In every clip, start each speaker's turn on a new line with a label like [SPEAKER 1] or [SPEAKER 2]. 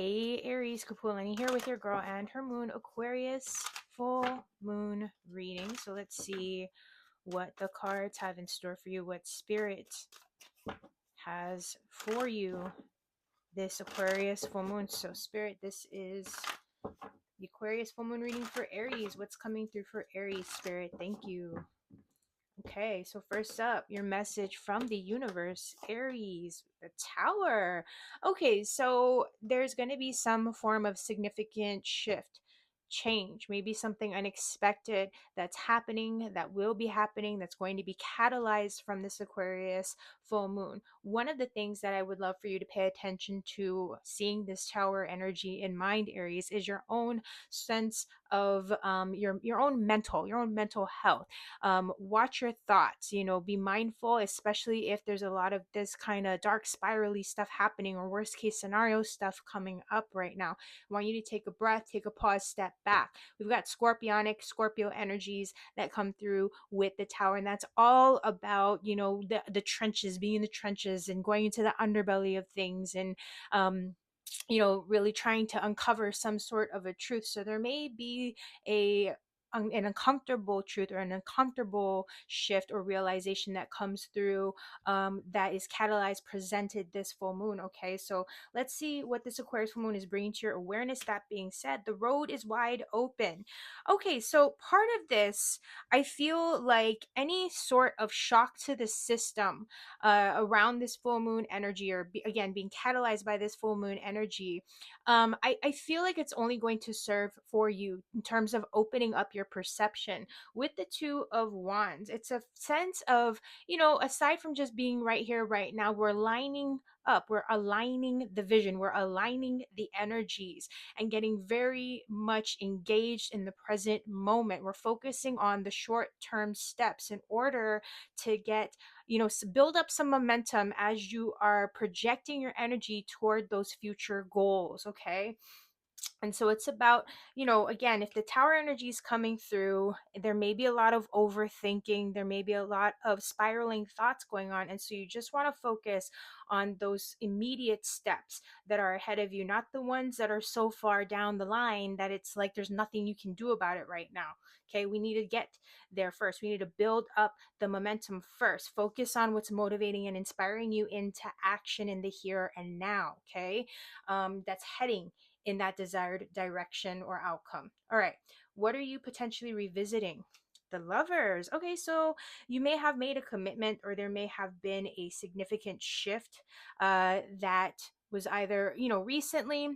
[SPEAKER 1] Hey Aries, Kapualani here with your girl and her moon Aquarius full moon reading. So let's see what the cards have in store for you, what spirit has for you this Aquarius full moon. So spirit, this is the Aquarius full moon reading for Aries. What's coming through for Aries, spirit? Thank you. Okay, so first up, your message from the universe, Aries, the Tower. Okay, so there's going to be some form of significant shift, change, maybe something unexpected that's happening, that will be happening, that's going to be catalyzed from this Aquarius full moon. One of the things that I would love for you to pay attention to seeing this Tower energy in mind, Aries, is your own sense of your own mental health. Watch your thoughts, be mindful, especially if there's a lot of this kind of dark spirally stuff happening or worst case scenario stuff coming up right now. I want you to take a breath, take a pause, step back. We've got Scorpio energies that come through with the Tower, and that's all about, the trenches, being in the trenches and going into the underbelly of things, and really trying to uncover some sort of a truth. So there may be a an uncomfortable truth or an uncomfortable shift or realization that comes through, that is catalyzed, presented this full moon. Okay, so let's see what this Aquarius full moon is bringing to your awareness. That being said, the road is wide open. Okay, so part of this, I feel like any sort of shock to the system around this full moon energy, or again being catalyzed by this full moon energy, I feel like it's only going to serve for you in terms of opening up your perception. With the Two of Wands, it's a sense of, aside from just being right here right now, we're lining up, we're aligning the vision, we're aligning the energies, and getting very much engaged in the present moment. We're focusing on the short term steps in order to get, build up some momentum as you are projecting your energy toward those future goals. Okay, and so it's about, again, if the Tower energy is coming through, there may be a lot of overthinking, there may be a lot of spiraling thoughts going on, and so you just want to focus on those immediate steps that are ahead of you, not the ones that are so far down the line that it's like there's nothing you can do about it right now. Okay, we need to get there first. We need to build up the momentum first. Focus on what's motivating and inspiring you into action in the here and now. Okay, that's heading in that desired direction or outcome. All right, what are you potentially revisiting? The Lovers. Okay, so you may have made a commitment, or there may have been a significant shift that was either, recently.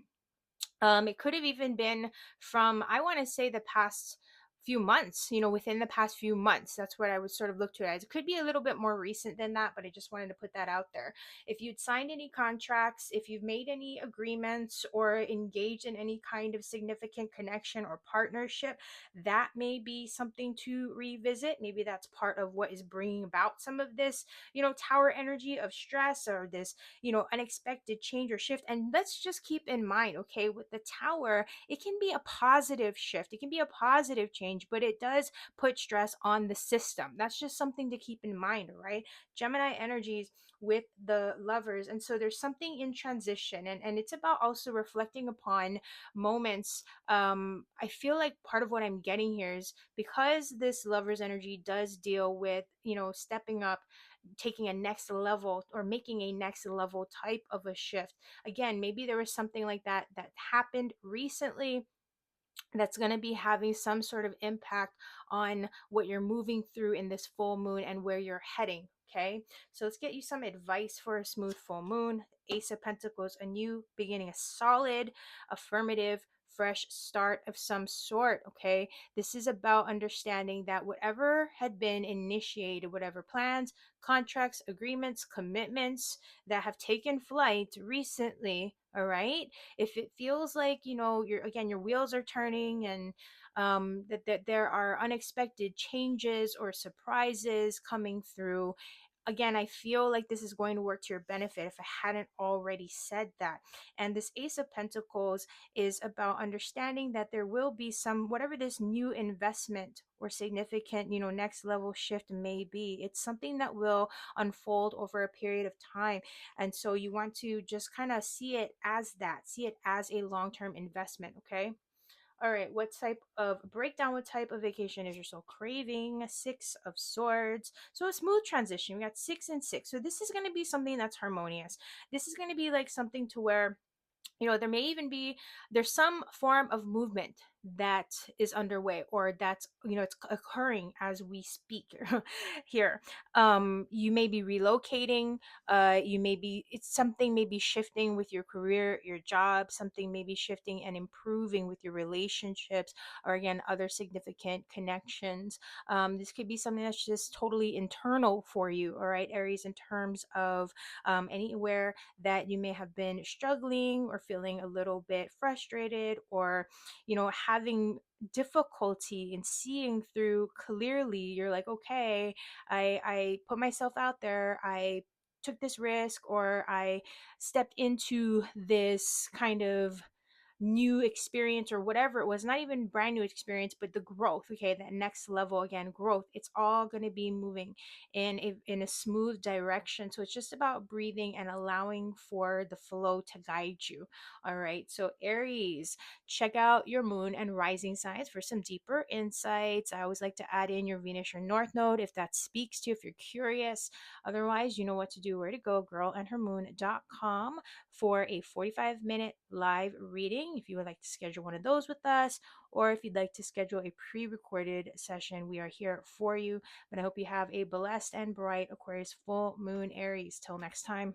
[SPEAKER 1] It could have even been from, I want to say, the past few months, within the past few months. That's what I would sort of look to it as. It could be a little bit more recent than that, but I just wanted to put that out there. If you'd signed any contracts, if you've made any agreements or engaged in any kind of significant connection or partnership, that may be something to revisit. Maybe that's part of what is bringing about some of this, Tower energy of stress, or this, unexpected change or shift. And let's just keep in mind, okay, with the Tower, it can be a positive shift, it can be a positive change, but it does put stress on the system. That's just something to keep in mind, right? Gemini energies with the Lovers, and so there's something in transition, and it's about also reflecting upon moments. I feel like part of what I'm getting here is, because this Lovers energy does deal with, stepping up, taking a next level, or making a next level type of a shift. Again, maybe there was something like that that happened recently that's going to be having some sort of impact on what you're moving through in this full moon and where you're heading. Okay, so let's get you some advice for a smooth full moon. Ace of Pentacles, a new beginning, a solid, affirmative, fresh start of some sort. Okay, this is about understanding that whatever had been initiated, whatever plans, contracts, agreements, commitments that have taken flight recently, all right, if it feels like, your wheels are turning, and that there are unexpected changes or surprises coming through, again, I feel like this is going to work to your benefit if I hadn't already said that. And this Ace of Pentacles is about understanding that there will be some, whatever this new investment or significant, next level shift may be, it's something that will unfold over a period of time. And so you want to just kind of see it as that, see it as a long-term investment. Okay. All right, what type of breakdown? What type of vacation is your soul craving? Six of Swords. So a smooth transition. We got 6 and 6. So this is going to be something that's harmonious. This is going to be like something to where there may even be, there's some form of movement that is underway, or that's, it's occurring as we speak here. You may be relocating, you may be, it's something may be shifting with your career, your job, something may be shifting and improving with your relationships, or again, other significant connections. This could be something that's just totally internal for you, all right, Aries, in terms of anywhere that you may have been struggling or feeling a little bit frustrated, or having difficulty in seeing through clearly. You're like, okay, I put myself out there, I took this risk, or I stepped into this kind of new experience or whatever it was, not even brand new experience, but the growth. Okay, that next level, again, growth, it's all going to be moving in a smooth direction. So it's just about breathing and allowing for the flow to guide you. All right, so Aries, check out your moon and rising signs for some deeper insights. I always like to add in your Venus or North Node if that speaks to you, if you're curious. Otherwise, you know what to do, where to go, girlandhermoon.com for a 45-minute live reading if you would like to schedule one of those with us, or if you'd like to schedule a pre-recorded session. We are here for you. But I hope you have a blessed and bright Aquarius full moon, Aries. Till next time.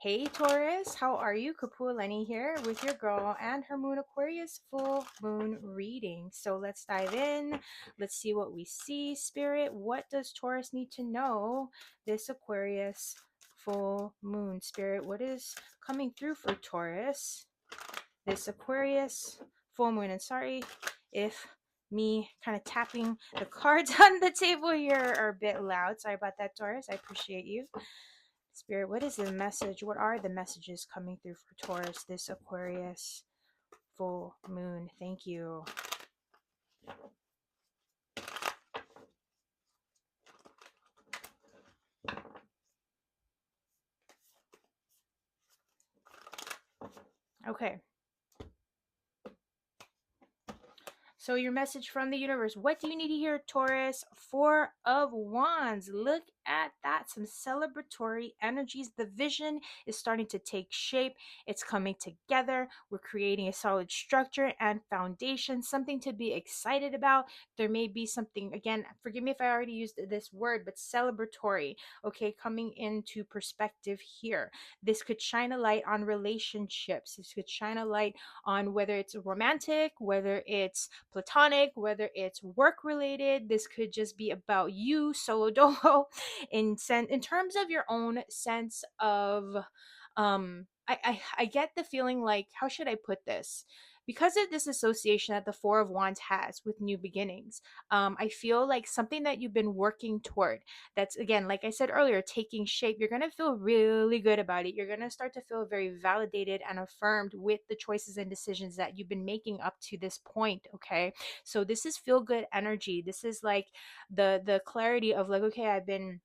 [SPEAKER 1] Hey Taurus, how are you? Kapualani here with your girl and her moon Aquarius full moon reading. So let's dive in. Let's see what we see. Spirit, what does Taurus need to know this Aquarius full moon? Spirit, what is coming through for Taurus this Aquarius full moon? And sorry if me kind of tapping the cards on the table here are a bit loud. Sorry about that, Taurus. I appreciate you. Spirit, what is the message? What are the messages coming through for Taurus this Aquarius full moon? Thank you. Okay. So your message from the universe. What do you need to hear, Taurus? Four of Wands. Look at that. Some celebratory energies. The vision is starting to take shape. It's coming together. We're creating a solid structure and foundation. Something to be excited about. There may be something, again, forgive me if I already used this word, but celebratory, okay, coming into perspective here. This could shine a light on relationships. This could shine a light on whether it's romantic, whether it's platonic, whether it's work related. This could just be about you solo dolo in terms of your own sense of I get the feeling like, how should I put this? Because of this association that the Four of Wands has with new beginnings, I feel like something that you've been working toward, that's, again, like I said earlier, taking shape, you're going to feel really good about it. You're going to start to feel very validated and affirmed with the choices and decisions that you've been making up to this point. Okay, so this is feel good energy. This is like the clarity of like, okay, I've been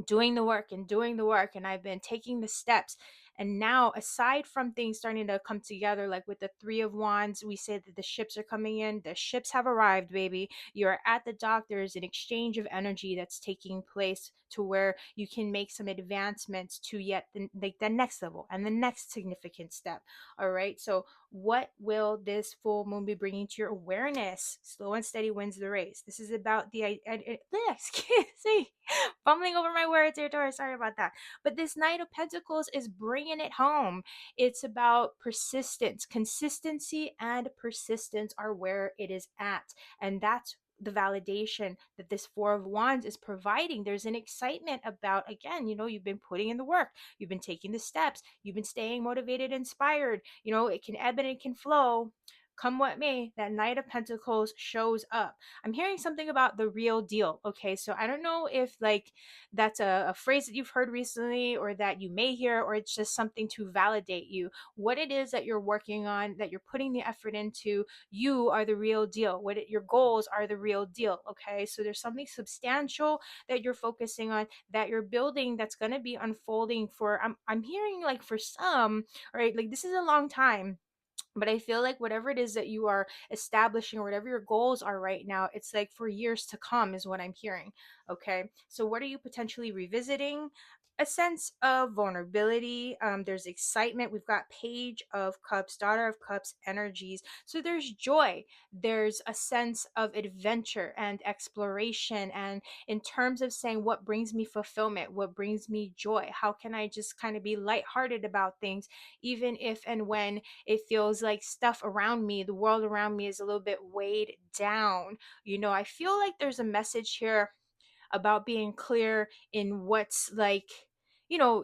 [SPEAKER 1] doing the work and doing the work, and I've been taking the steps. And now, aside from things starting to come together, like with the Three of Wands, we say that the ships are coming in. The ships have arrived, baby. You're at the dock. There's an exchange of energy that's taking place to where you can make some advancements to yet the next level and the next significant step. All right. So what will this full moon be bringing to your awareness? Slow and steady wins the race. This is about excuse me, fumbling over my words here, Taurus. Sorry about that. But this Knight of Pentacles is bringing it home. It's about persistence. Consistency and persistence are where it is at. And that's the validation that this Four of Wands is providing. There's an excitement about, again, you've been putting in the work. You've been taking the steps. You've been staying motivated, inspired. It can ebb and it can flow. come what may, that Knight of Pentacles shows up. I'm hearing something about the real deal. Okay, so I don't know if like that's a phrase that you've heard recently or that you may hear, or it's just something to validate you. What it is that you're working on, that you're putting the effort into, you are the real deal. Your goals are the real deal. Okay, so there's something substantial that you're focusing on, that you're building, that's going to be unfolding for, I'm hearing like for some, right, like this is a long time, but I feel like whatever it is that you are establishing or whatever your goals are right now, it's like for years to come is what I'm hearing. Okay, so what are you potentially revisiting? A sense of vulnerability. There's excitement. We've got Page of Cups, Daughter of Cups energies. So there's joy. There's a sense of adventure and exploration. And in terms of saying what brings me fulfillment, what brings me joy, how can I just kind of be lighthearted about things, even if and when it feels like stuff around me, the world around me is a little bit weighed down. I feel like there's a message here about being clear in what's like,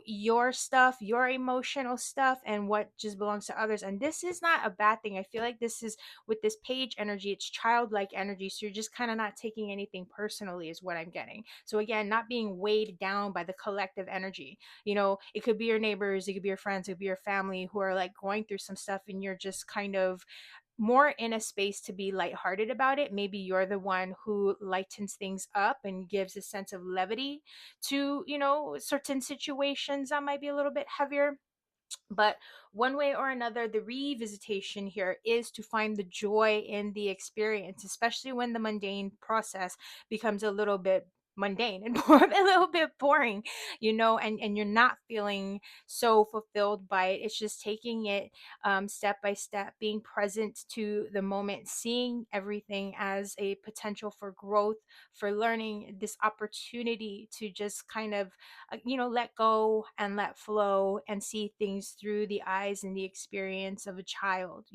[SPEAKER 1] your stuff, your emotional stuff, and what just belongs to others. And this is not a bad thing. I feel like this is, with this Page energy, it's childlike energy. So you're just kind of not taking anything personally, is what I'm getting. So again, not being weighed down by the collective energy. It could be your neighbors, it could be your friends, it could be your family who are like going through some stuff, and you're just kind of more in a space to be lighthearted about it. Maybe you're the one who lightens things up and gives a sense of levity to, certain situations that might be a little bit heavier. But one way or another, the revisitation here is to find the joy in the experience, especially when the mundane process becomes a little bit mundane and a little bit boring, and you're not feeling so fulfilled by it. It's just taking it step by step, being present to the moment, seeing everything as a potential for growth, for learning, this opportunity to just kind of let go and let flow and see things through the eyes and the experience of a child.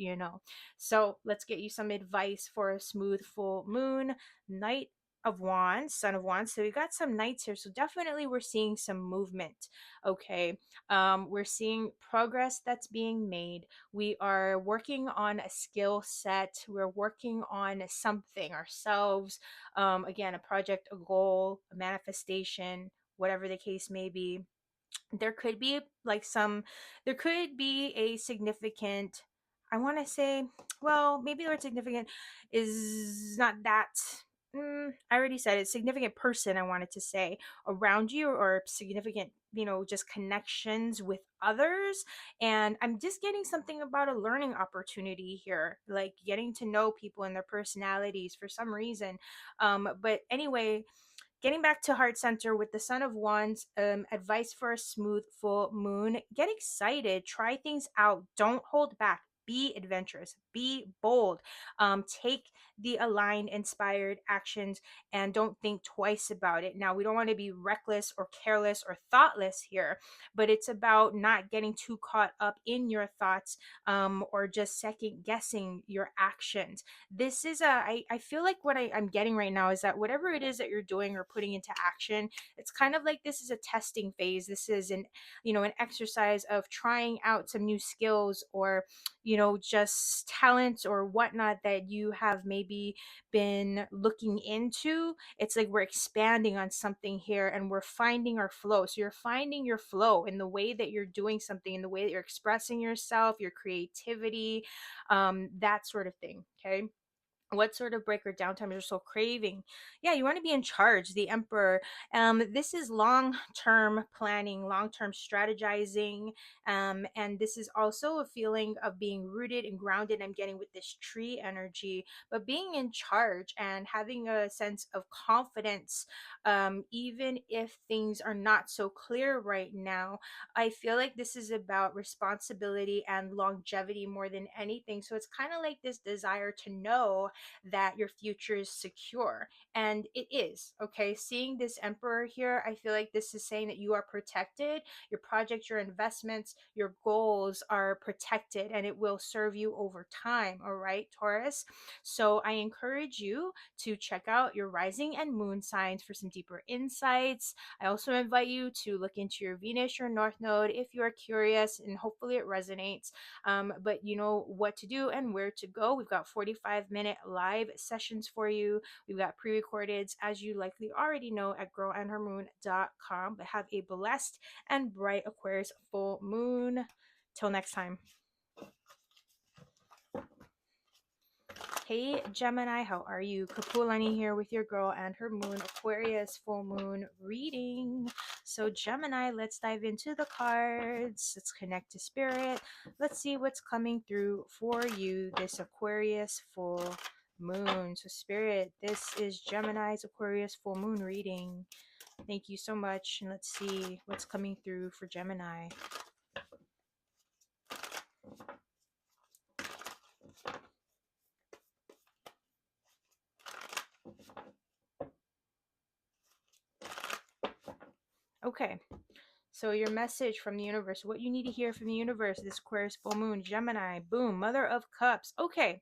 [SPEAKER 1] So let's get you some advice for a smooth full moon. Knight of Wands, Son of Wands. So we got some knights here. So definitely we're seeing some movement. Okay. We're seeing progress that's being made. We are working on a skill set. We're working on something ourselves. Again, a project, a goal, a manifestation, whatever the case may be. There could be there could be a significant, I want to say, well, maybe the word significant is not that, I already said it, significant person, I wanted to say, around you, or significant, just connections with others. And I'm just getting something about a learning opportunity here, like getting to know people and their personalities for some reason. But anyway, getting back to heart center with the Son of Wands, advice for a smooth full moon: get excited, try things out, don't hold back, be adventurous, be bold, take the aligned, inspired actions, and don't think twice about it. Now, we don't want to be reckless or careless or thoughtless here, but it's about not getting too caught up in your thoughts, or just second guessing your actions. This is I feel like what I'm getting right now is that whatever it is that you're doing or putting into action, it's kind of like this is a testing phase. This is an exercise of trying out some new skills, or just talents or whatnot that you have maybe been looking into. It's like we're expanding on something here, and we're finding our flow. So you're finding your flow in the way that you're doing something, in the way that you're expressing yourself, your creativity, that sort of thing. Okay. What sort of break or downtime you're so craving? Yeah, you want to be in charge. The Emperor. This is long-term planning, long-term strategizing, and this is also a feeling of being rooted and grounded. I'm getting with this tree energy, but being in charge and having a sense of confidence, even if things are not so clear right now. I feel like this is about responsibility and longevity more than anything. So it's kind of like this desire to know that your future is secure. And it is, okay? Seeing this Emperor here, I feel like this is saying that you are protected. Your project, your investments, your goals are protected, and it will serve you over time, all right, Taurus? So I encourage you to check out your rising and moon signs for some deeper insights. I also invite you to look into your Venus, your North Node, if you are curious, and hopefully it resonates. But you know what to do and where to go. We've got 45-minute live sessions for you. We've got pre-recordeds, as you likely already know, at girlandhermoon.com. But have a blessed and bright Aquarius full moon. Till next time. Hey Gemini, how are you? Kapualani here with your girl and her moon Aquarius full moon reading. So Gemini, let's dive into the cards. Let's connect to spirit. Let's see what's coming through for you this Aquarius full moon. So spirit, this is Gemini's Aquarius full moon reading. Thank you so much. And let's see what's coming through for Gemini. Okay, so your message from the universe, what you need to hear from the universe, this Aquarius full moon, Gemini, boom, Mother of Cups. Okay,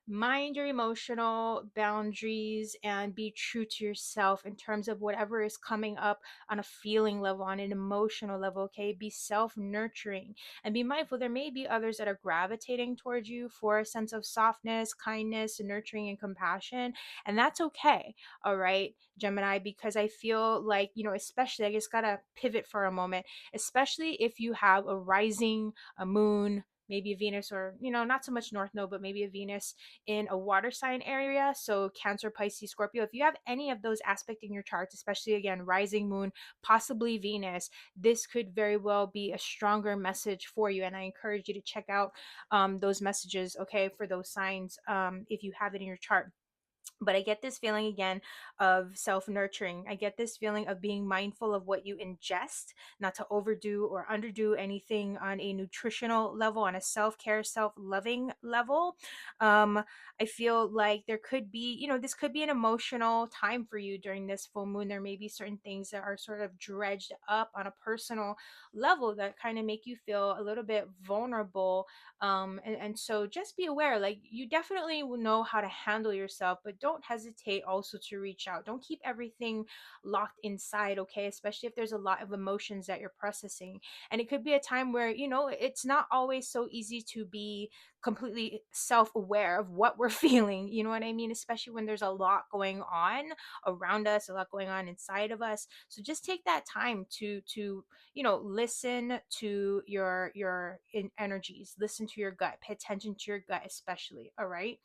[SPEAKER 1] mind your emotional boundaries and be true to yourself in terms of whatever is coming up on a feeling level, on an emotional level, okay? Be self-nurturing and be mindful there may be others that are gravitating towards you for a sense of softness, kindness, nurturing, and compassion, and that's okay, all right, Gemini, because I feel like, you know, especially, I just gotta pivot for a moment, especially if you have a rising, a moon, maybe a Venus, or, you know, not so much North Node, but maybe a Venus in a water sign area. So Cancer, Pisces, Scorpio. If you have any of those aspects in your charts, especially again, rising moon, possibly Venus, this could very well be a stronger message for you. And I encourage you to check out those messages, okay, for those signs if you have it in your chart. But I get this feeling again of self-nurturing. I get this feeling of being mindful of what you ingest, not to overdo or underdo anything on a nutritional level, on a self-care, self-loving level. I feel like there could be, you know, this could be an emotional time for you during this full moon. There may be certain things that are sort of dredged up on a personal level that kind of make you feel a little bit vulnerable, and so just be aware, like, you definitely will know how to handle yourself, but don't hesitate also to reach out. Don't keep everything locked inside, okay, especially if there's a lot of emotions that you're processing. And it could be a time where, you know, it's not always so easy to be completely self-aware of what we're feeling, you know what I mean, especially when there's a lot going on around us, a lot going on inside of us. So just take that time to you know, listen to your energies, listen to your gut, pay attention to your gut especially, all right?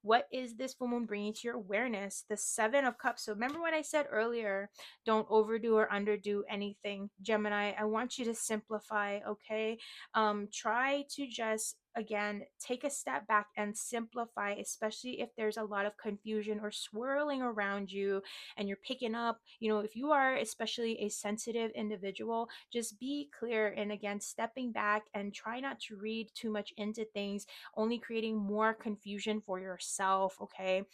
[SPEAKER 1] What is this full moon bringing to your awareness? The Seven of Cups. So remember what I said earlier, don't overdo or underdo anything, Gemini. I want you to simplify, okay? Try to just, again, take a step back and simplify, especially if there's a lot of confusion or swirling around you and you're picking up, you know, if you are especially a sensitive individual, just be clear, and again, stepping back and try not to read too much into things, only creating more confusion for yourself, okay?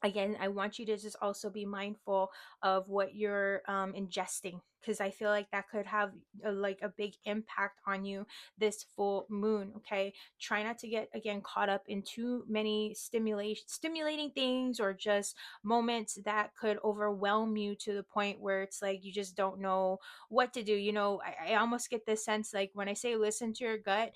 [SPEAKER 1] Again, I want you to just also be mindful of what you're ingesting, because I feel like that could have like a big impact on you this full moon, okay? Try not to get, again, caught up in too many stimulating things, or just moments that could overwhelm you to the point where it's like you just don't know what to do. You know, I almost get this sense, like when I say listen to your gut,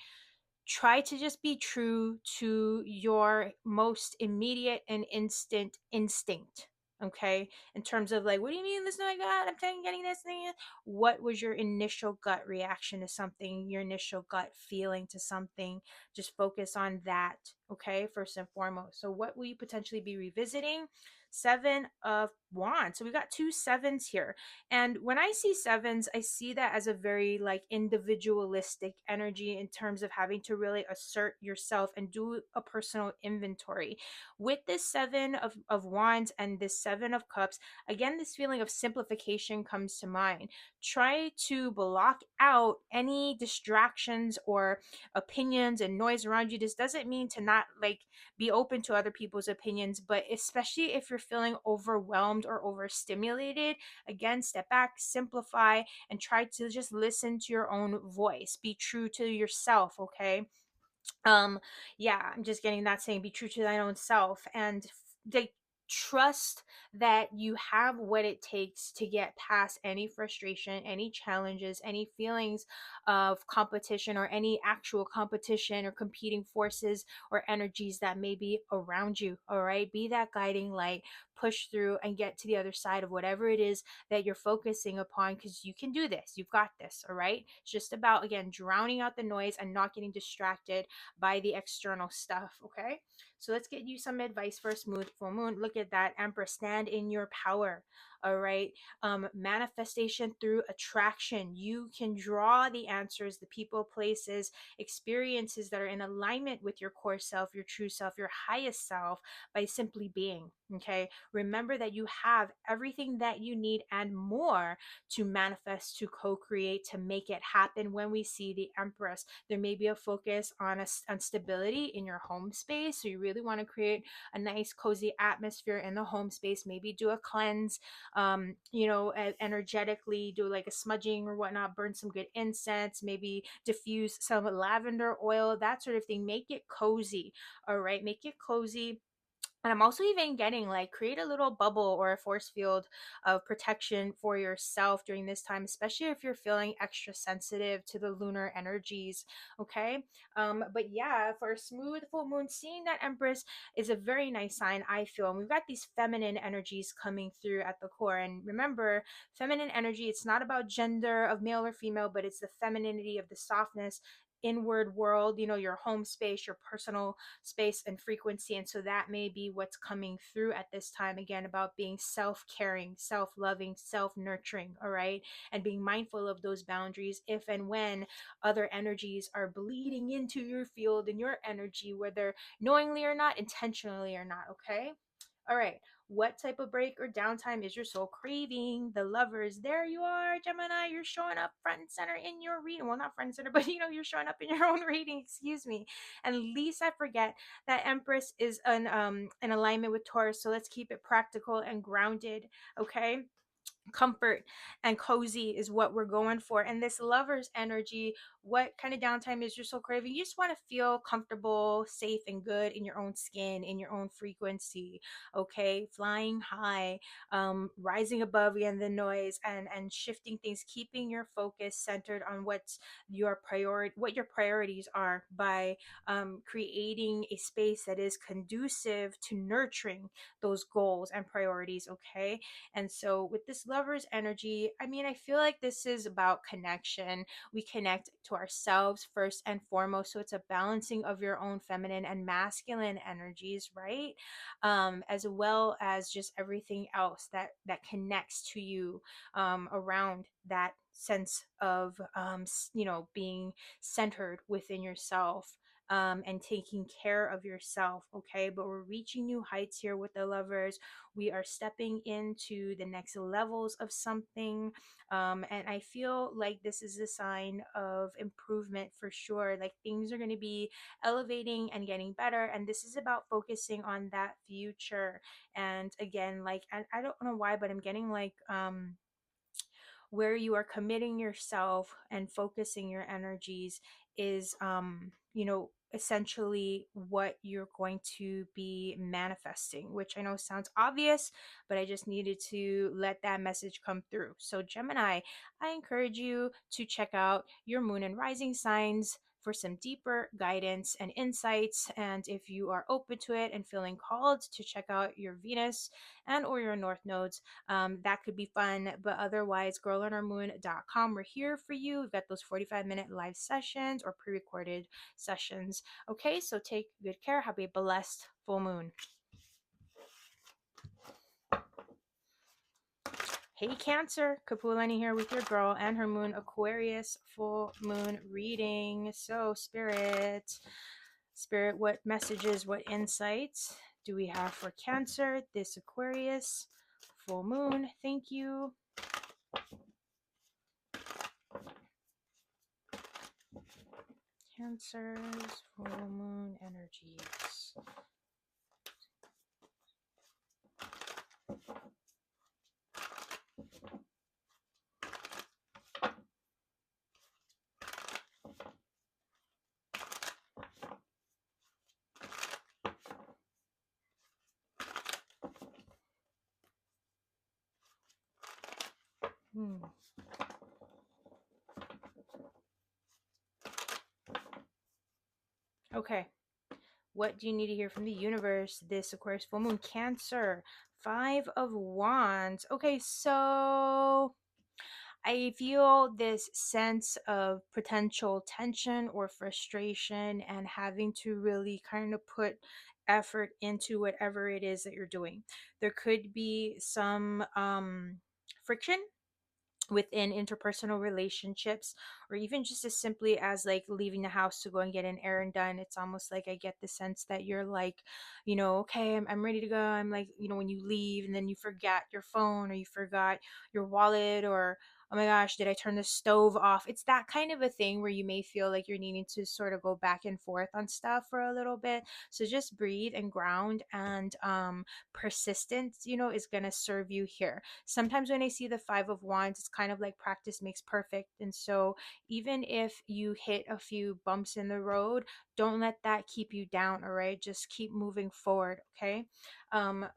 [SPEAKER 1] try to just be true to your most immediate and instant instinct, okay, in terms of like, what do you mean this? Oh my god, I'm getting this thing. What was your initial gut reaction to something, your initial gut feeling to something? Just focus on that, okay, first and foremost. So what will you potentially be revisiting? Seven of Wands. So we got two sevens here. And when I see sevens, I see that as a very like individualistic energy in terms of having to really assert yourself and do a personal inventory. With this seven of wands and this seven of cups, again, this feeling of simplification comes to mind. Try to block out any distractions or opinions and noise around you. This doesn't mean to not like be open to other people's opinions, but especially if you're feeling overwhelmed or overstimulated, again, step back, simplify, and try to just listen to your own voice. Be true to yourself, okay? um yeah, I'm just getting that saying, be true to thine own self, and they trust that you have what it takes to get past any frustration, any challenges, any feelings of competition, or any actual competition or competing forces or energies that may be around you. All right, be that guiding light, push through and get to the other side of whatever it is that you're focusing upon, because you can do this. You've got this. All right, it's just about, again, drowning out the noise and not getting distracted by the external stuff. Okay, so let's get you some advice for a smooth full moon. Look at that, Empress. Stand in your power. All right, manifestation through attraction. You can draw the answers, the people, places, experiences that are in alignment with your core self, your true self, your highest self, by simply being. Okay, remember that you have everything that you need and more to manifest, to co-create, to make it happen. When we see the Empress, there may be a focus on stability in your home space. So you really want to create a nice cozy atmosphere in the home space. Maybe do a cleanse, energetically, do like a smudging or whatnot, burn some good incense, maybe diffuse some lavender oil, that sort of thing. Make it cozy. All right, make it cozy. And I'm also even getting like, create a little bubble or a force field of protection for yourself during this time, especially if you're feeling extra sensitive to the lunar energies. Okay. But yeah, for a smooth full moon, seeing that Empress is a very nice sign, I feel. And we've got these feminine energies coming through at the core. And remember, feminine energy, it's not about gender of male or female, but it's the femininity of the softness, inward world, your home space, your personal space and frequency. And so that may be what's coming through at this time, again, about being self-caring, self-loving, self-nurturing. All right, and being mindful of those boundaries if and when other energies are bleeding into your field and your energy, whether knowingly or not, intentionally or not. Okay, all right, what type of break or downtime is your soul craving? The Lovers, there you are, Gemini. You're showing up front and center in your reading. Well, not front and center, but you're showing up in your own reading, excuse me. And least I forget that Empress is an alignment with Taurus. So let's keep it practical and grounded. Okay, comfort and cozy is what we're going for. And this Lovers energy, what kind of downtime is your soul craving? You just want to feel comfortable, safe, and good in your own skin, in your own frequency. Okay, flying high, rising above again the noise, and shifting things, keeping your focus centered on what your priorities are, by creating a space that is conducive to nurturing those goals and priorities. Okay, and so with this Lovers energy, I mean, I feel like this is about connection. We connect to ourselves first and foremost. So it's a balancing of your own feminine and masculine energies, right? As well as just everything else that connects to you, around that sense of, being centered within yourself. And taking care of yourself. Okay, but we're reaching new heights here with the Lovers. We are stepping into the next levels of something, and I feel like this is a sign of improvement for sure. Like, things are going to be elevating and getting better, and this is about focusing on that future. And again, like, I don't know why, but I'm getting like, where you are committing yourself and focusing your energies is, essentially what you're going to be manifesting, which I know sounds obvious, but I just needed to let that message come through. So Gemini, I encourage you to check out your moon and rising signs for some deeper guidance and insights. And if you are open to it and feeling called to check out your Venus and or your North nodes, that could be fun. But otherwise, girlonhermoon.com, we're here for you. We've got those 45-minute live sessions or pre-recorded sessions. Okay, so take good care. Have a blessed full moon. Hey Cancer, Kapualani here with your girl and her moon Aquarius full moon reading. So Spirit, what messages, what insights do we have for Cancer this Aquarius full moon? Thank you. Cancer's full moon energies. Okay. What do you need to hear from the universe this Aquarius full moon? Cancer, 5 of Wands. Okay, so I feel this sense of potential tension or frustration and having to really kind of put effort into whatever it is that you're doing. There could be some friction within interpersonal relationships, or even just as simply as like leaving the house to go and get an errand done. It's almost like I get the sense that you're like, okay, I'm ready to go. I'm like, when you leave and then you forget your phone or you forgot your wallet, or oh my gosh, did I turn the stove off? It's that kind of a thing where you may feel like you're needing to sort of go back and forth on stuff for a little bit. So just breathe and ground, and persistence, is going to serve you here. Sometimes when I see the 5 of Wands, it's kind of like practice makes perfect. And so even if you hit a few bumps in the road, don't let that keep you down. All right, just keep moving forward. Okay.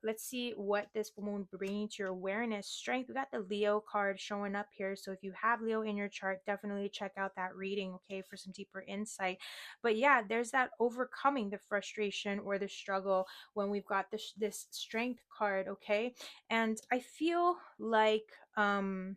[SPEAKER 1] Let's see what this moon bringing to your awareness. Strength, we got the Leo card showing up here. So if you have Leo in your chart, definitely check out that reading, okay, for some deeper insight. But yeah, there's that overcoming the frustration or the struggle when we've got this strength card, okay? And I feel like part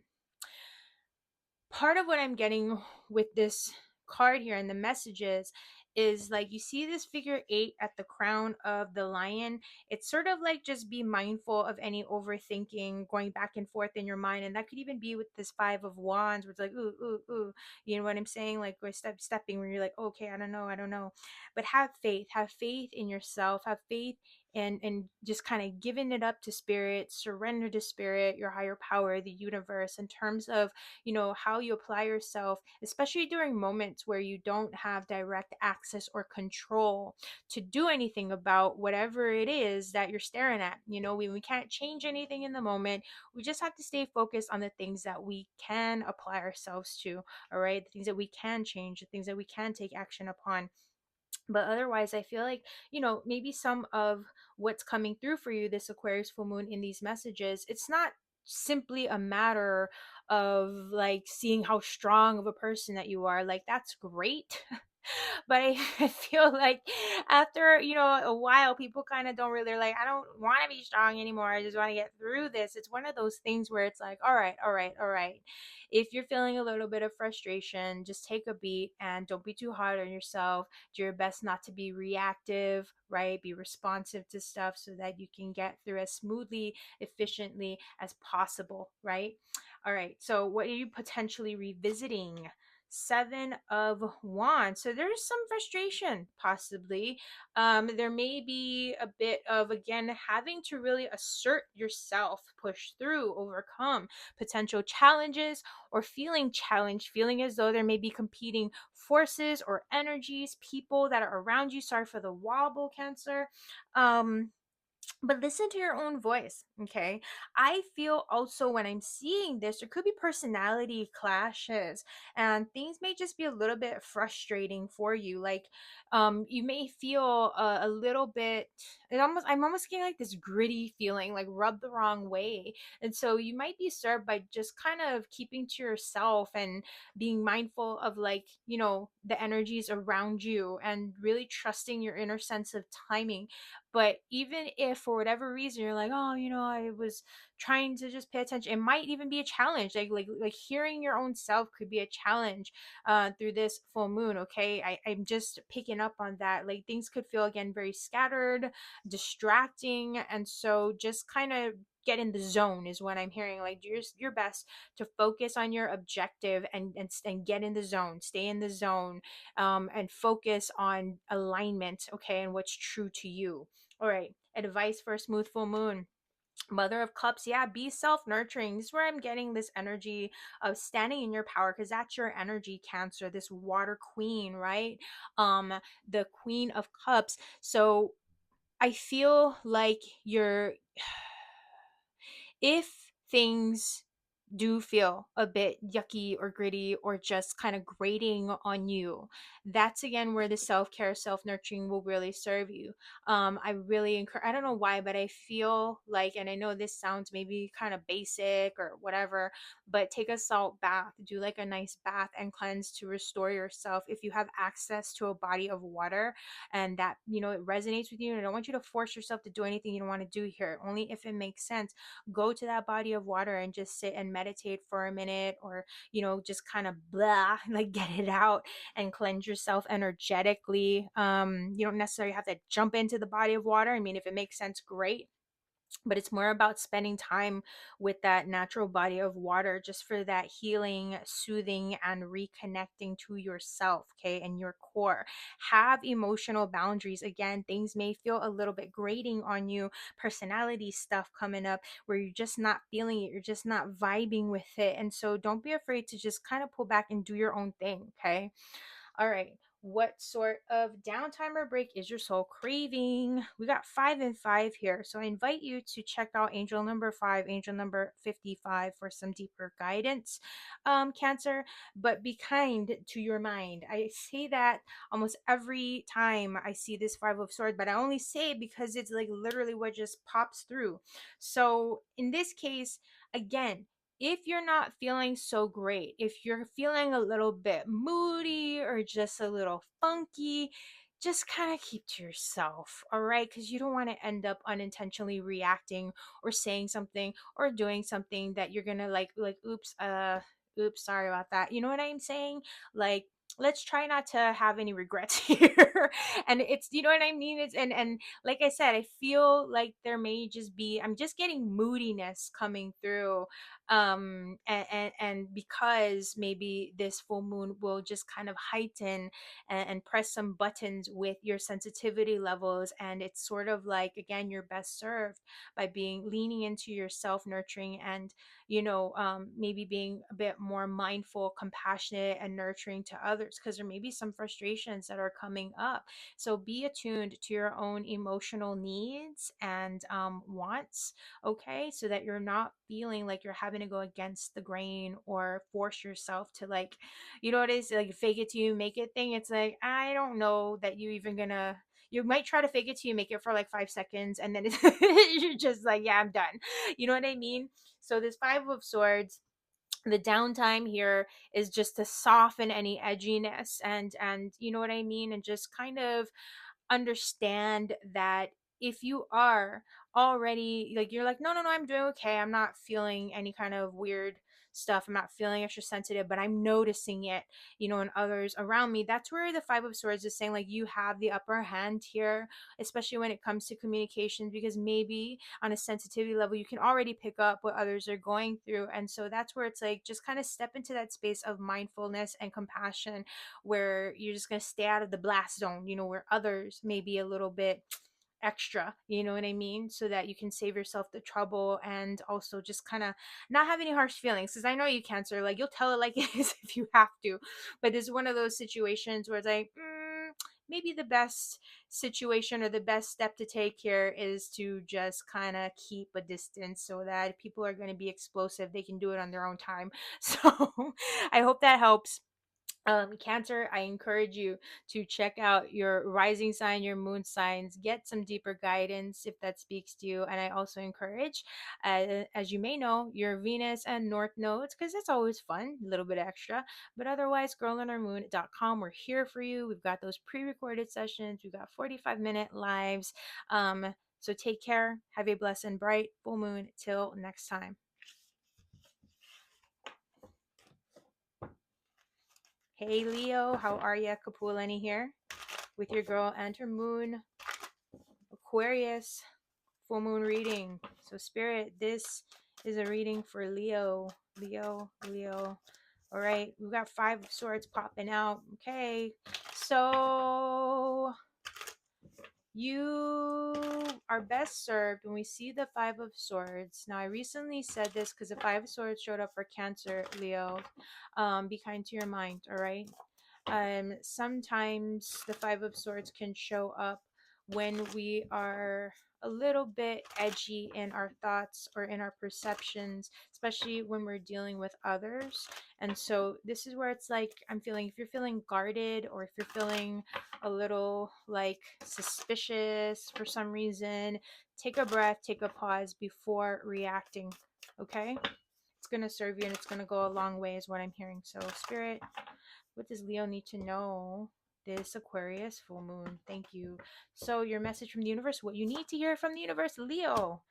[SPEAKER 1] of what I'm getting with this card here and the messages is like, you see this figure 8 at the crown of the lion. It's sort of like, just be mindful of any overthinking going back and forth in your mind. And that could even be with this 5 of Wands, where it's like, ooh, ooh, ooh. You know what I'm saying? Like, we're stepping where you're like, okay, I don't know. But have faith in yourself, have faith and just kind of giving it up to spirit, surrender to spirit, your higher power, the universe, in terms of how you apply yourself, especially during moments where you don't have direct access or control to do anything about whatever it is that you're staring at. We can't change anything in the moment. We just have to stay focused on the things that we can apply ourselves to. All right, the things that we can change, the things that we can take action upon. But otherwise, I feel like, maybe some of what's coming through for you this Aquarius full moon in these messages, it's not simply a matter of like seeing how strong of a person that you are. Like, that's great. But I feel like after a while, people kind of don't really, like, I don't want to be strong anymore, I just want to get through this. It's one of those things where it's like, all right, all right, all right, if you're feeling a little bit of frustration, just take a beat and don't be too hard on yourself. Do your best not to be reactive, right? Be responsive to stuff so that you can get through as smoothly, efficiently as possible, right? All right, so what are you potentially revisiting? 7 of Wands. So there's some frustration, possibly. There may be a bit of, again, having to really assert yourself, push through, overcome potential challenges, or feeling challenged, feeling as though there may be competing forces or energies, people that are around you. Sorry for the wobble, Cancer. But listen to your own voice. Okay, I feel also when I'm seeing this, there could be personality clashes, and things may just be a little bit frustrating for you. Like, you may feel a little bit, I'm almost getting like this gritty feeling, like rubbed the wrong way. And so you might be served by just kind of keeping to yourself and being mindful of, like, the energies around you, and really trusting your inner sense of timing. But even if for whatever reason you're like, oh, I was trying to just pay attention. It might even be a challenge. Like hearing your own self could be a challenge through this full moon. Okay, I'm just picking up on that. Like things could feel again very scattered, distracting, and so just kind of get in the zone is what I'm hearing. Like do your best to focus on your objective and get in the zone, stay in the zone, and focus on alignment, okay, and what's true to you. All right, advice for a smooth full moon. Mother of Cups, yeah, be self-nurturing. This is where I'm getting this energy of standing in your power, because that's your energy, Cancer, this water queen, right? um the Queen of Cups. So I feel like you're if things do feel a bit yucky or gritty or just kind of grating on you, that's again where the self-care, self-nurturing will really serve you. I really encourage, I don't know why, but I feel like, and I know this sounds maybe kind of basic or whatever, but take a salt bath, do like a nice bath and cleanse to restore yourself. If you have access to a body of water and that, it resonates with you, and I don't want you to force yourself to do anything you don't want to do here, only if it makes sense. Go to that body of water and just sit and meditate for a minute, or just kind of blah, like get it out and cleanse yourself energetically. You don't necessarily have to jump into the body of water. I mean, if it makes sense, great, but it's more about spending time with that natural body of water just for that healing, soothing, and reconnecting to yourself, okay, and your core. Have emotional boundaries. Again, things may feel a little bit grating on you, personality stuff coming up where you're just not feeling it, you're just not vibing with it. And so don't be afraid to just kind of pull back and do your own thing, okay? All right. What sort of downtime or break is your soul craving? We got 5 and 5 here. So I invite you to check out angel number 5, angel number 55 for some deeper guidance, Cancer. But be kind to your mind. I say that almost every time I see this 5 of Swords, but I only say it because it's like literally what just pops through. So in this case, again, if you're not feeling so great, if you're feeling a little bit moody or just a little funky, just kind of keep to yourself, all right? Because you don't want to end up unintentionally reacting or saying something or doing something that you're gonna oops, sorry about that. You know what I'm saying? Like, let's try not to have any regrets here. And it's, you know what I mean? It's and like I said, I feel like there may just be, I'm just getting moodiness coming through, and because maybe this full moon will just kind of heighten and press some buttons with your sensitivity levels, and it's sort of like, again, you're best served by being leaning into your self nurturing and maybe being a bit more mindful, compassionate, and nurturing to others, because there may be some frustrations that are coming up. So be attuned to your own emotional needs and wants, okay, so that you're not feeling like you're having to go against the grain or force yourself to, like, you know what it is, like fake it till you make it thing. It's like, I don't know that you even gonna, you might try to fake it till you make it for like 5 seconds, and then you're just like, yeah, I'm done. You know what I mean? So this 5 of Swords, the downtime here is just to soften any edginess, and you know what I mean, and just kind of understand that if you are already like, you're like, no, no, no, I'm doing okay, I'm not feeling any kind of weird stuff, I'm not feeling extra sensitive, but I'm noticing it, in others around me. That's where the 5 of Swords is saying, like, you have the upper hand here, especially when it comes to communications, because maybe on a sensitivity level you can already pick up what others are going through. And so that's where it's like, just kind of step into that space of mindfulness and compassion, where you're just going to stay out of the blast zone, where others may be a little bit extra, you know what I mean? So that you can save yourself the trouble and also just kind of not have any harsh feelings. Because I know you, Cancer, like, you'll tell it like it is if you have to. But this is one of those situations where it's like, maybe the best situation or the best step to take here is to just kind of keep a distance, so that if people are going to be explosive, they can do it on their own time. So I hope that helps. Cancer, I encourage you to check out your rising sign, your moon signs, get some deeper guidance if that speaks to you. And I also encourage, as you may know, your Venus and North nodes, because it's always fun, a little bit extra. But otherwise, girlandhermoon.com, we're here for you. We've got those pre recorded sessions, we've got 45-minute lives. So take care. Have a blessed and bright full moon. Till next time. Hey Leo, how are ya? Kapualani here with your girl and her moon, Aquarius, full moon reading. So Spirit, this is a reading for Leo. Leo. All right, we've got 5 of Swords popping out. Okay, so you are best served when we see the 5 of Swords. Now, I recently said this because the 5 of Swords showed up for Cancer, Leo. Be kind to your mind, all right? Sometimes the 5 of Swords can show up when we are a little bit edgy in our thoughts or in our perceptions, especially when we're dealing with others. And so this is where it's like, I'm feeling, if you're feeling guarded or if you're feeling a little like suspicious for some reason, take a breath, take a pause before reacting. Okay? It's going to serve you and it's going to go a long way, is what I'm hearing. So, Spirit, what does Leo need to know this Aquarius full moon? Thank you. So, your message from the universe, what you need to hear from the universe, Leo.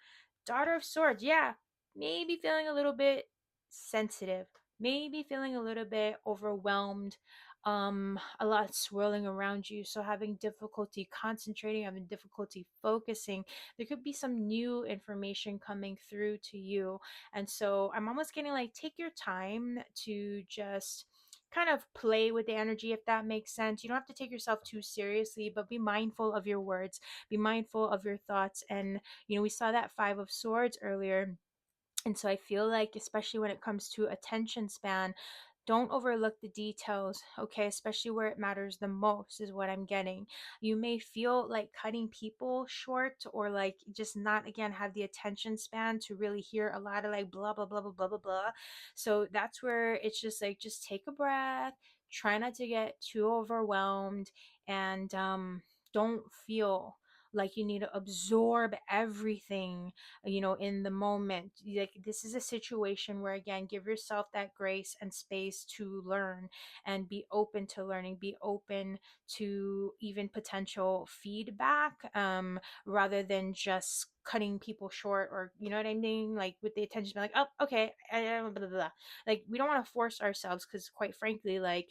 [SPEAKER 1] Daughter of Swords, yeah, maybe feeling a little bit sensitive, maybe feeling a little bit overwhelmed, a lot swirling around you, so having difficulty concentrating, having difficulty focusing. There could be some new information coming through to you, and so I'm almost getting like, take your time to just kind of play with the energy, if that makes sense. You don't have to take yourself too seriously, but be mindful of your words, be mindful of your thoughts. And we saw that 5 of Swords earlier. And so I feel like, especially when it comes to attention span, don't overlook the details, okay? Especially where it matters the most, is what I'm getting. You may feel like cutting people short, or like just not, again, have the attention span to really hear a lot of like blah, blah, blah, blah, blah, blah, blah. So that's where it's just like, just take a breath, try not to get too overwhelmed, and don't feel like you need to absorb everything, in the moment. Like, this is a situation where, again, give yourself that grace and space to learn and be open to learning, be open to even potential feedback, rather than just cutting people short, or you know what I mean, like with the attention, like, oh, okay, blah, blah, blah. Like, we don't want to force ourselves, because quite frankly, like,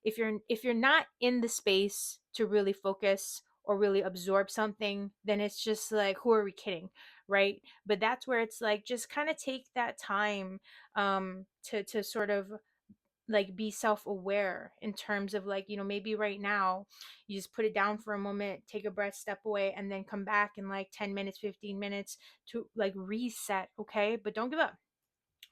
[SPEAKER 1] if you're not in the space to really focus or really absorb something, then it's just like, who are we kidding, right? But that's where it's like, just kind of take that time, to sort of like be self-aware, in terms of like, maybe right now you just put it down for a moment, take a breath, step away, and then come back in like 10 minutes, 15 minutes to like reset. Okay, but don't give up.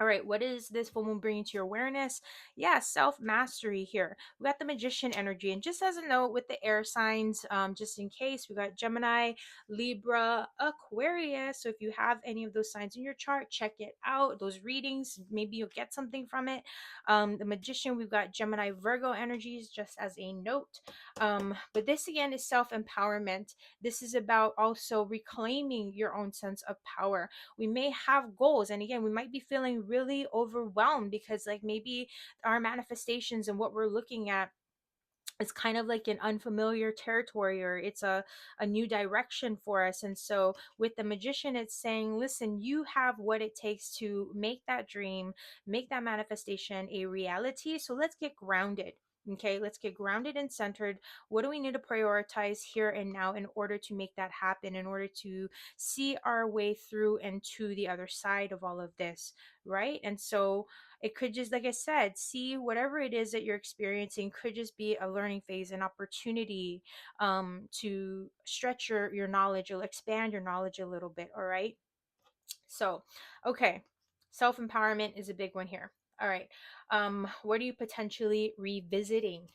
[SPEAKER 1] All right, what is this full moon bringing to your awareness? Yeah, self mastery here. We got the Magician energy. And just as a note with the air signs, just in case, we got Gemini, Libra, Aquarius. So if you have any of those signs in your chart, check it out. Those readings, maybe you'll get something from it. The Magician, we've got Gemini, Virgo energies, just as a note. But this again is self empowerment. This is about also reclaiming your own sense of power. We may have goals, and again, we might be feeling really overwhelmed because like maybe our manifestations and what we're looking at is kind of like an unfamiliar territory, or it's a new direction for us. And so with the Magician, it's saying, listen, you have what it takes to make that dream, make that manifestation a reality. So let's get grounded. Okay, let's get grounded and centered. What do we need to prioritize here and now in order to make that happen, in order to see our way through and to the other side of all of this, right? And so it could just, like I said, see whatever it is that you're experiencing could just be a learning phase, an opportunity, to stretch your knowledge, or expand your knowledge a little bit. All right. So, okay. Self empowerment is a big one here. All right. What are you potentially revisiting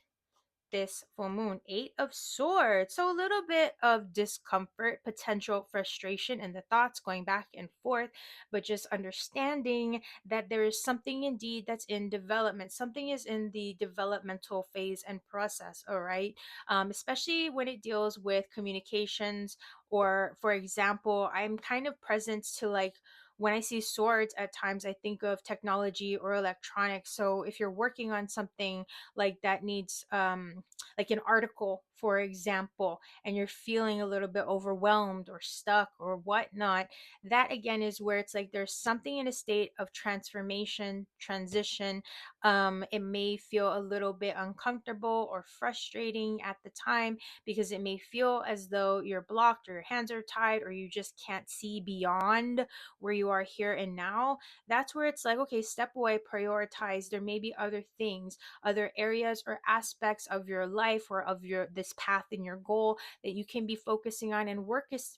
[SPEAKER 1] this full moon? 8 of Swords. So a little bit of discomfort, potential frustration in the thoughts, going back and forth, but just understanding that there is something indeed that's in development. Something is in the developmental phase and process. All right. Especially when it deals with communications, or for example, I'm kind of present to like when I see swords, at times I think of technology or electronics. So if you're working on something like that needs, like an article, for example, and you're feeling a little bit overwhelmed or stuck or whatnot, that again is where it's like there's something in a state of transformation, transition. It may feel a little bit uncomfortable or frustrating at the time because it may feel as though you're blocked or your hands are tied or you just can't see beyond where you are here and now. That's where it's like, okay, step away, prioritize. There may be other things, other areas or aspects of your life or of your this path and your goal that you can be focusing on and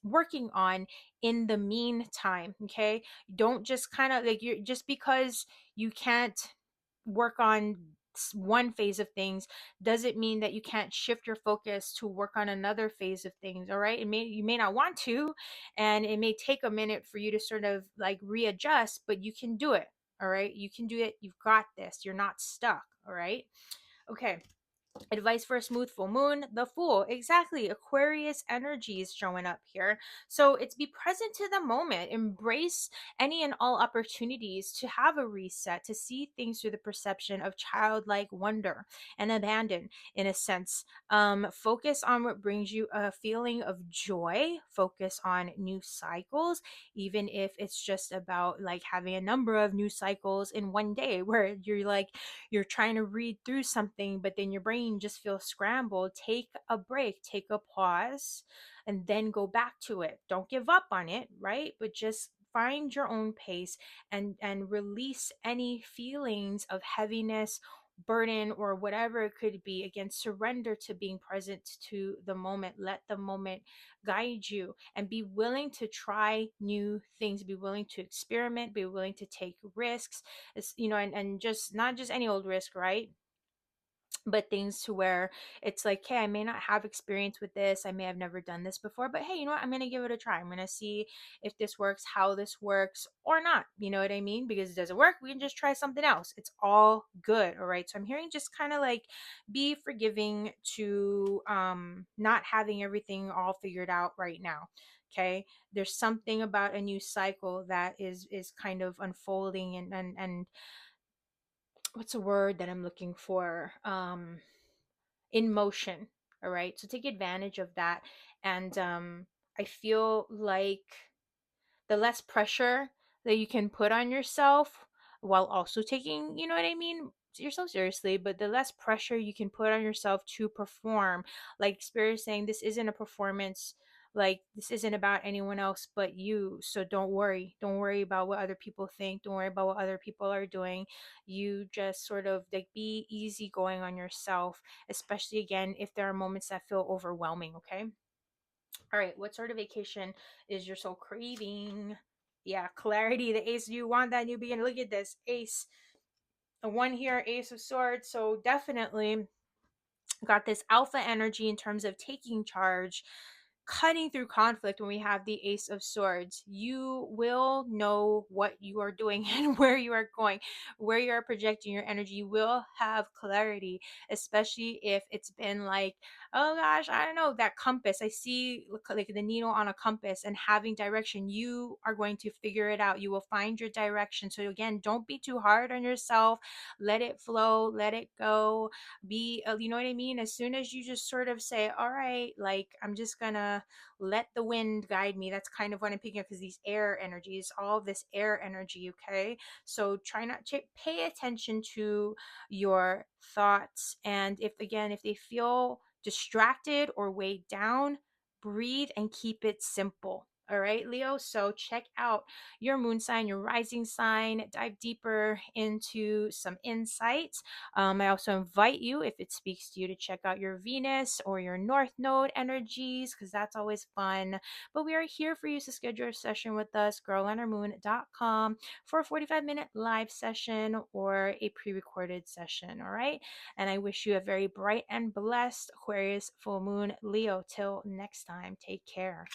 [SPEAKER 1] working on in the meantime. Okay, don't just kind of like, you're just because you can't work on one phase of things doesn't mean that you can't shift your focus to work on another phase of things. All right, you may not want to, and it may take a minute for you to sort of like readjust, but you can do it. All right, you can do it. You've got this. You're not stuck. All right. Okay. Advice for a smooth full moon, the Fool. Exactly. Aquarius energy is showing up here. So it's be present to the moment. Embrace any and all opportunities to have a reset, to see things through the perception of childlike wonder and abandon, in a sense. Focus on what brings you a feeling of joy. Focus on new cycles, even if it's just about like having a number of new cycles in one day where you're like, you're trying to read through something, but then your brain just feels scrambled. Take a break, take a pause, and then go back to it. Don't give up on it, right? But just find your own pace and release any feelings of heaviness, burden, or whatever it could be. Again, surrender to being present to the moment. Let the moment guide you, and be willing to try new things, be willing to experiment, be willing to take risks. It's, and just not just any old risk, right? But things to where it's like, hey, I may not have experience with this, I may have never done this before, but hey, you know what, I'm gonna give it a try. I'm gonna see if this works, how this works or not. You know what I mean? Because it doesn't work, we can just try something else. It's all good. All right, so I'm hearing just kind of like be forgiving to not having everything all figured out right now. Okay, there's something about a new cycle that is kind of unfolding, and what's a word that I'm looking for, in motion. All right, so take advantage of that. And I feel like the less pressure that you can put on yourself while also taking, you know what I mean, yourself seriously, but the less pressure you can put on yourself to perform. Like Spirit is saying, this isn't a performance. Like, this isn't about anyone else but you. So don't worry. Don't worry about what other people think. Don't worry about what other people are doing. You just sort of like be easy going on yourself, especially again if there are moments that feel overwhelming. Okay. All right, what sort of vacation is your soul craving? Yeah, clarity, the ace. You want that new beginning. Look at this ace, a one here, ace of swords. So definitely got this alpha energy in terms of taking charge, cutting through conflict. When we have the ace of swords, you will know what you are doing and where you are going, where you are projecting your energy. You will have clarity, especially if it's been like, oh gosh, I don't know, that compass. I see like the needle on a compass and having direction. You are going to figure it out. You will find your direction. So again, don't be too hard on yourself. Let it flow, let it go. Be you know what I mean? As soon as you just sort of say, all right, like I'm just gonna let the wind guide me. That's kind of what I'm picking up, because these air energies, all this air energy. Okay, so try not to pay attention to your thoughts, and if they feel distracted or weighed down, breathe and keep it simple. All right, Leo. So check out your moon sign, your rising sign, dive deeper into some insights. I also invite you, if it speaks to you, to check out your Venus or your North Node energies, because that's always fun. But we are here for you to schedule a session with us, girlandhermoon.com, for a 45-minute live session or a pre-recorded session. All right. And I wish you a very bright and blessed Aquarius full moon, Leo. Till next time, take care.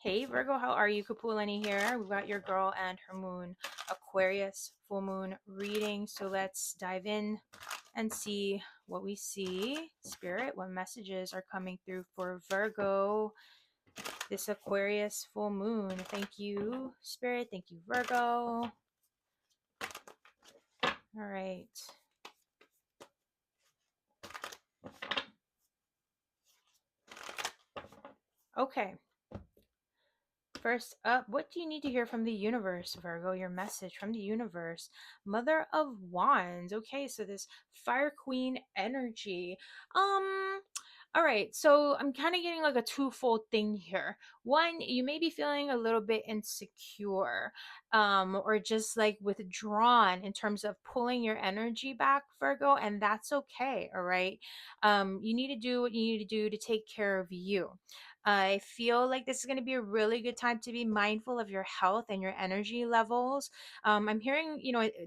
[SPEAKER 1] Hey Virgo, how are you? Kapualani here. We've got your girl and her moon, Aquarius full moon reading. So let's dive in and see what we see. Spirit, what messages are coming through for Virgo this Aquarius full moon. Thank you, Spirit. Thank you, Virgo. All right. Okay. First up, what do you need to hear from the universe, Virgo? Your message from the universe. Mother of Wands. Okay, so this Fire Queen energy. All right, so I'm kind of getting like a twofold thing here. One, you may be feeling a little bit insecure, or just like withdrawn in terms of pulling your energy back, Virgo, and that's okay. All right, you need to do what you need to do to take care of you. I feel like this is going to be a really good time to be mindful of your health and your energy levels. I'm hearing,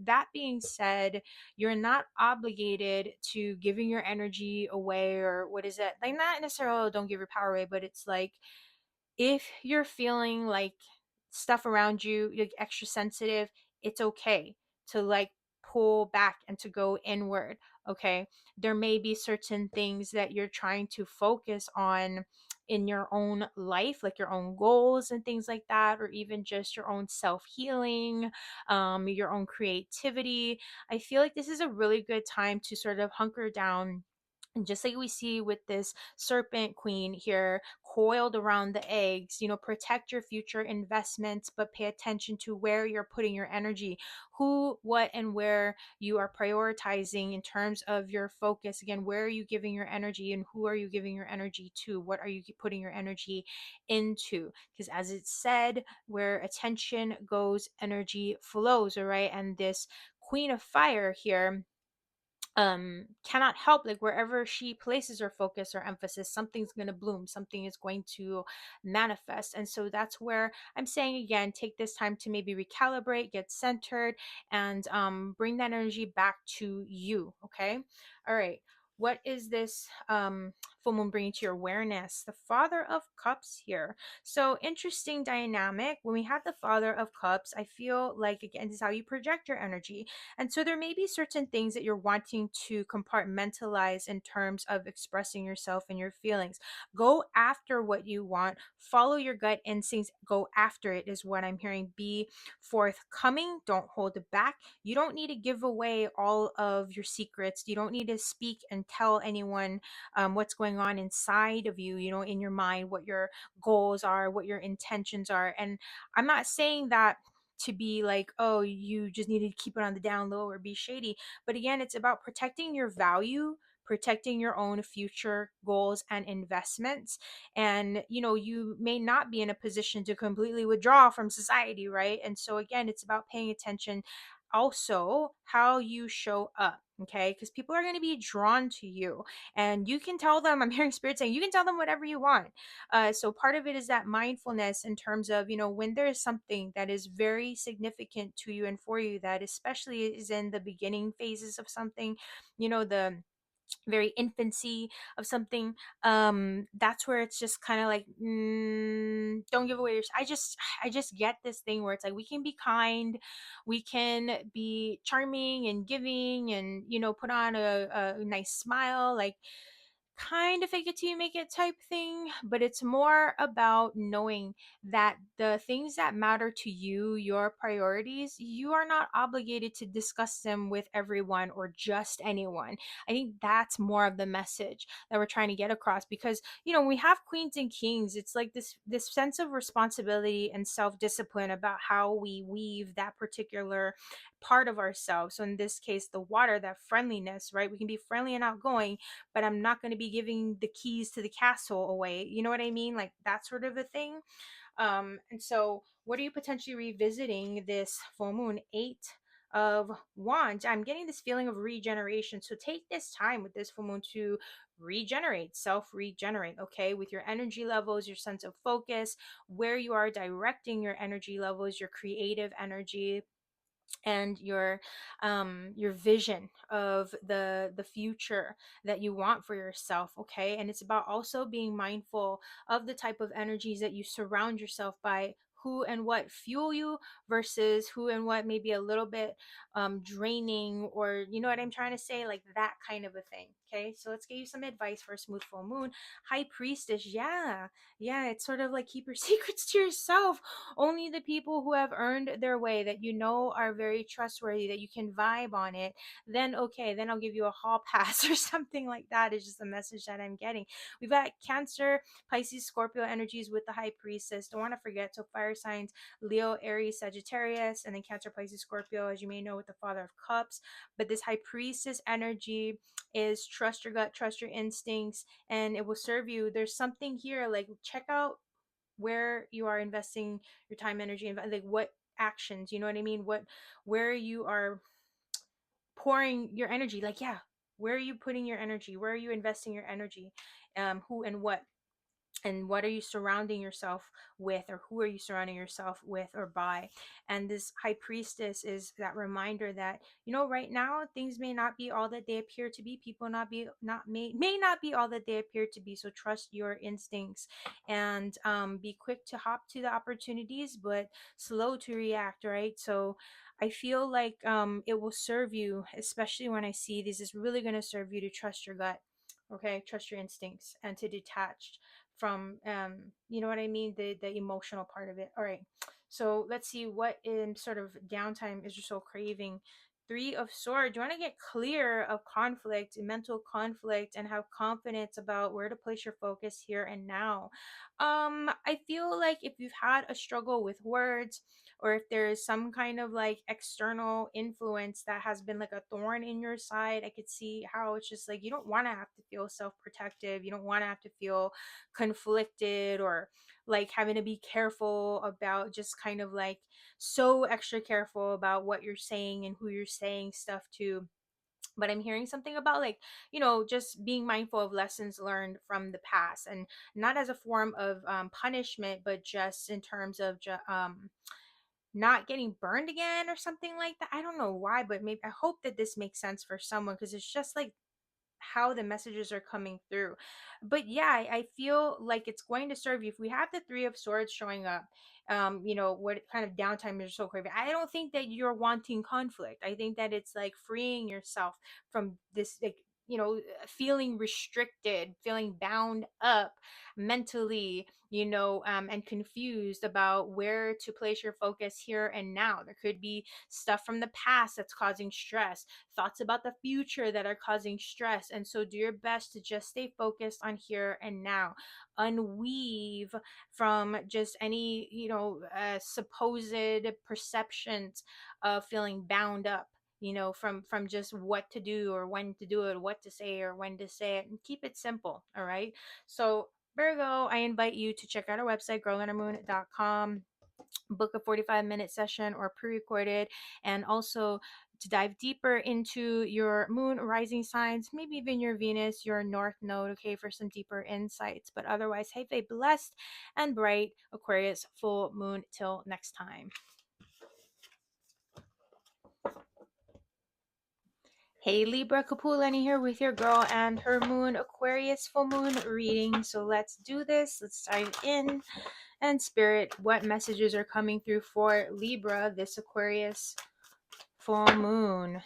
[SPEAKER 1] that being said, you're not obligated to giving your energy away, or what is it? Like, not necessarily don't give your power away, but it's like if you're feeling like stuff around you, like extra sensitive, it's okay to like pull back and to go inward. Okay. There may be certain things that you're trying to focus on in your own life, like your own goals and things like that, or even just your own self healing, your own creativity. I feel like this is a really good time to sort of hunker down, and just like we see with this serpent queen here coiled around the eggs, protect your future investments, but pay attention to where you're putting your energy, who, what, and where you are prioritizing in terms of your focus. Again, where are you giving your energy and who are you giving your energy to? What are you putting your energy into? Because as it's said, where attention goes, energy flows, all right? And this queen of fire here cannot help, like wherever she places her focus or emphasis, something's going to bloom, something is going to manifest. And so that's where I'm saying, again, take this time to maybe recalibrate, get centered, and bring that energy back to you. Okay. All right, what is this full moon bringing to your awareness? The Father of Cups here. So interesting dynamic. When we have the Father of Cups, I feel like, again, this is how you project your energy. And so there may be certain things that you're wanting to compartmentalize in terms of expressing yourself and your feelings. Go after what you want, follow your gut instincts, go after it, is what I'm hearing. Be forthcoming, don't hold it back. You don't need to give away all of your secrets. You don't need to speak and tell anyone what's going on inside of you, in your mind, what your goals are, what your intentions are. And I'm not saying that to be like, oh, you just need to keep it on the down low or be shady. But again, it's about protecting your value, protecting your own future goals and investments. And, you may not be in a position to completely withdraw from society, right? And so, again, it's about paying attention also how you show up. Okay, because people are going to be drawn to you, and you can tell them, I'm hearing spirit saying, you can tell them whatever you want. So part of it is that mindfulness in terms of, when there is something that is very significant to you and for you, that especially is in the beginning phases of something, the very infancy of something, that's where it's just kind of like, don't give away your, I just get this thing where it's like, we can be kind, we can be charming and giving, and put on a nice smile, like kind of fake it till you make it type thing. But it's more about knowing that the things that matter to you, your priorities, you are not obligated to discuss them with everyone or just anyone. I think that's more of the message that we're trying to get across, because when we have queens and kings, it's like this sense of responsibility and self-discipline about how we weave that particular part of ourselves. So in this case, the water, that friendliness, right? We can be friendly and outgoing, but I'm not going to be giving the keys to the castle away. You know what I mean? Like that sort of a thing. And so what are you potentially revisiting this full moon? Eight of Wands. I'm getting this feeling of regeneration. So take this time with this full moon to regenerate, self-regenerate, okay, with your energy levels, your sense of focus, where you are directing your energy levels, your creative energy, and your vision of the future that you want for yourself. Okay, and it's about also being mindful of the type of energies that you surround yourself by, who and what fuel you versus who and what may be a little bit draining, or you know what I'm trying to say, like that kind of a thing. Okay, so let's give you some advice for a smooth full moon. High priestess, yeah, it's sort of like keep your secrets to yourself. Only the people who have earned their way, that you know are very trustworthy, that you can vibe on it, then okay, then I'll give you a hall pass or something like that, is just the message that I'm getting. We've got Cancer, Pisces, Scorpio energies with the high priestess. Don't want to forget, so fire signs, Leo, Aries, Sagittarius, and then Cancer, Pisces, Scorpio, as you may know, with the Father of Cups. But this high priestess energy is trust your gut, trust your instincts, and it will serve you. There's something here, like check out where you are investing your time, energy, and like what actions, you know what I mean? Where you are pouring your energy, like, yeah, where are you putting your energy? Where are you investing your energy? Who and what are you surrounding yourself with, or who are you surrounding yourself with or by? And this high priestess is that reminder that, you know, right now things may not be all that they appear to be. People may not be all that they appear to be. So trust your instincts, and be quick to hop to the opportunities but slow to react, right? So I feel like it will serve you, especially when I see this is really going to serve you, to trust your gut. Okay, trust your instincts and to detach from you know what I mean, the emotional part of it. All right, so let's see what in sort of downtime is you're so craving. Three of Swords, you want to get clear of conflict, mental conflict, and have confidence about where to place your focus here and now. I feel like if you've had a struggle with words, or if there is some kind of like external influence that has been like a thorn in your side, I could see how it's just like you don't want to have to feel self-protective, you don't want to have to feel conflicted, or like having to be careful about, just kind of like so extra careful about what you're saying and who you're saying stuff to. But I'm hearing something about, like, you know, just being mindful of lessons learned from the past, and not as a form of punishment, but just in terms of not getting burned again or something like that. I don't know why, but maybe I hope that this makes sense for someone, because it's just like how the messages are coming through. But yeah, I feel like it's going to serve you. If we have the Three of Swords showing up, you know, what kind of downtime is so craving? I don't think that you're wanting conflict. I think that it's like freeing yourself from this, like, you know, feeling restricted, feeling bound up mentally, you know, and confused about where to place your focus here and now. There could be stuff from the past that's causing stress, thoughts about the future that are causing stress. And so do your best to just stay focused on here and now. Unweave from just any, you know, supposed perceptions of feeling bound up, you know, from just what to do or when to do it, what to say or when to say it, and keep it simple. All right, so Virgo, I invite you to check out our website, girlandhermoon.com, book a 45-minute session or pre-recorded, and also to dive deeper into your moon, rising signs, maybe even your Venus, your north node, okay, for some deeper insights. But otherwise, have a blessed and bright Aquarius full moon. Till next time. Hey Libra, Kapualani here with your girl and her moon, Aquarius full moon reading. So let's do this. Let's dive in. And Spirit, what messages are coming through for Libra this Aquarius full moon?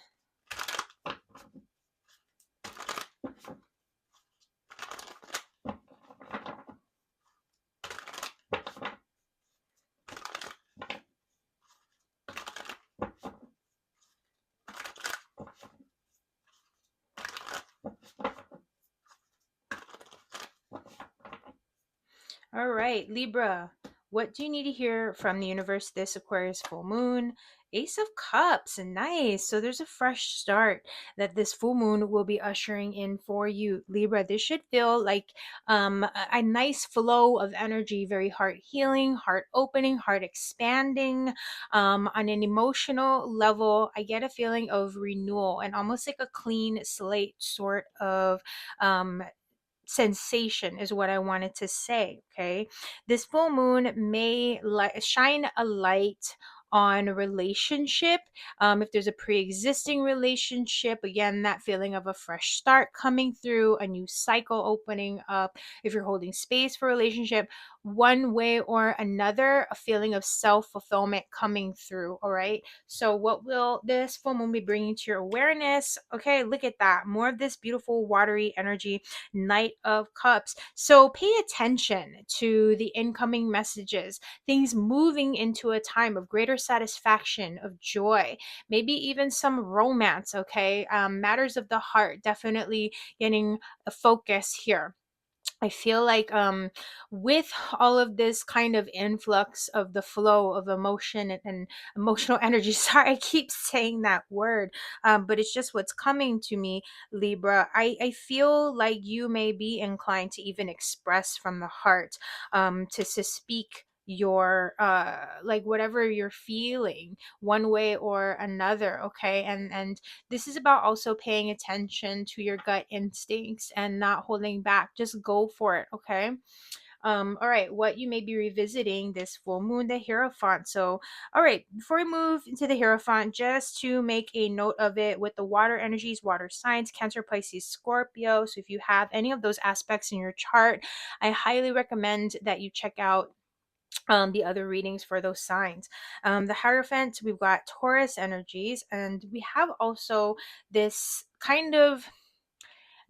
[SPEAKER 1] All right, Libra, what do you need to hear from the universe this Aquarius full moon? Ace of Cups, nice. So there's a fresh start that this full moon will be ushering in for you, Libra. This should feel like a nice flow of energy, very heart healing, heart opening, heart expanding. On an emotional level, I get a feeling of renewal and almost like a clean slate sort of sensation is what I wanted to say. Okay, this full moon may shine a light on a relationship. If there's a pre-existing relationship, again, that feeling of a fresh start coming through, a new cycle opening up. If you're holding space for a relationship, one way or another, a feeling of self-fulfillment coming through. All right, so what will this full moon be bringing to your awareness? Okay, look at that, more of this beautiful watery energy, Knight of Cups. So pay attention to the incoming messages, things moving into a time of greater satisfaction, of joy, maybe even some romance. Okay, matters of the heart definitely getting a focus here. I feel like with all of this kind of influx of the flow of emotion and emotional energy, sorry, I keep saying that word, but it's just what's coming to me, Libra. I feel like you may be inclined to even express from the heart, to speak your like whatever you're feeling one way or another. Okay, and this is about also paying attention to your gut instincts and not holding back. Just go for it. Okay. All right, what you may be revisiting this full moon, the Hierophant. So, all right, before we move into the Hierophant, just to make a note of it, with the water energies, water signs, Cancer, Pisces, Scorpio. So, if you have any of those aspects in your chart, I highly recommend that you check out the other readings for those signs. The Hierophant, we've got Taurus energies, and we have also this kind of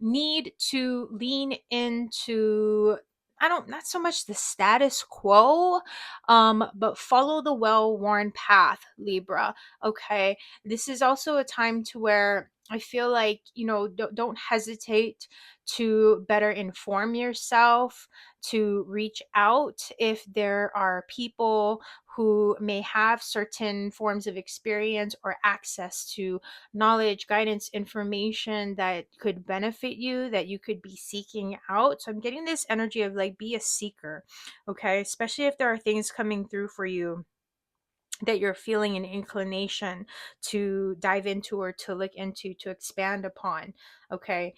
[SPEAKER 1] need to lean into, I don't, not so much the status quo, but follow the well-worn path, Libra. Okay, this is also a time to where I feel like, don't hesitate to better inform yourself, to reach out if there are people who may have certain forms of experience or access to knowledge, guidance, information that could benefit you, that you could be seeking out. So I'm getting this energy of like, be a seeker, okay? Especially if there are things coming through for you that you're feeling an inclination to dive into or to look into, to expand upon. Okay.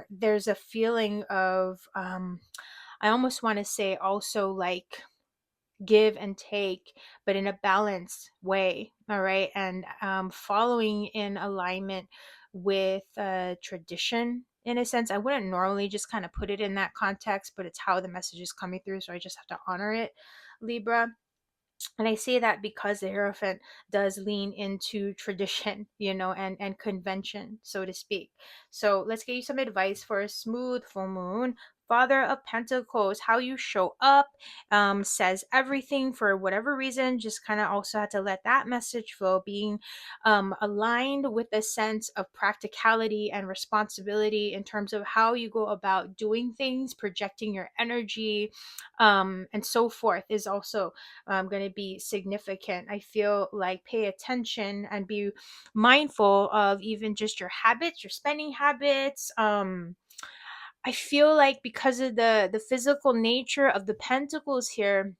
[SPEAKER 1] There's a feeling of I almost want to say also like give and take, but in a balanced way. All right. And following in alignment with tradition. In a sense, I wouldn't normally just kind of put it in that context, but it's how the message is coming through. So I just have to honor it, Libra. And I say that because the Hierophant does lean into tradition, and convention, so to speak. So let's get you some advice for a smooth full moon. Father of Pentacles, how you show up says everything. For whatever reason, just kind of also had to let that message flow, being aligned with a sense of practicality and responsibility in terms of how you go about doing things, projecting your energy, and so forth, is also going to be significant. I feel like pay attention and be mindful of even just your habits, your spending habits. I feel like because of the physical nature of the pentacles here,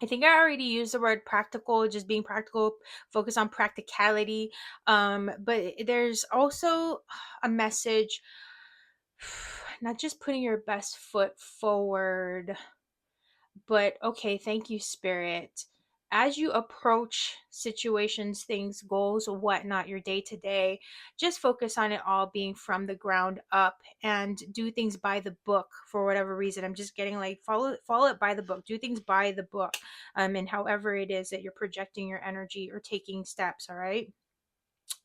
[SPEAKER 1] I think I already used the word practical, just being practical, focus on practicality. But there's also a message, not just putting your best foot forward, but okay, thank you, Spirit. As you approach situations, things, goals, or whatnot, your day to day, just focus on it all being from the ground up and do things by the book. For whatever reason, I'm just getting like, follow it by the book. Do things by the book, and however it is that you're projecting your energy or taking steps. All right.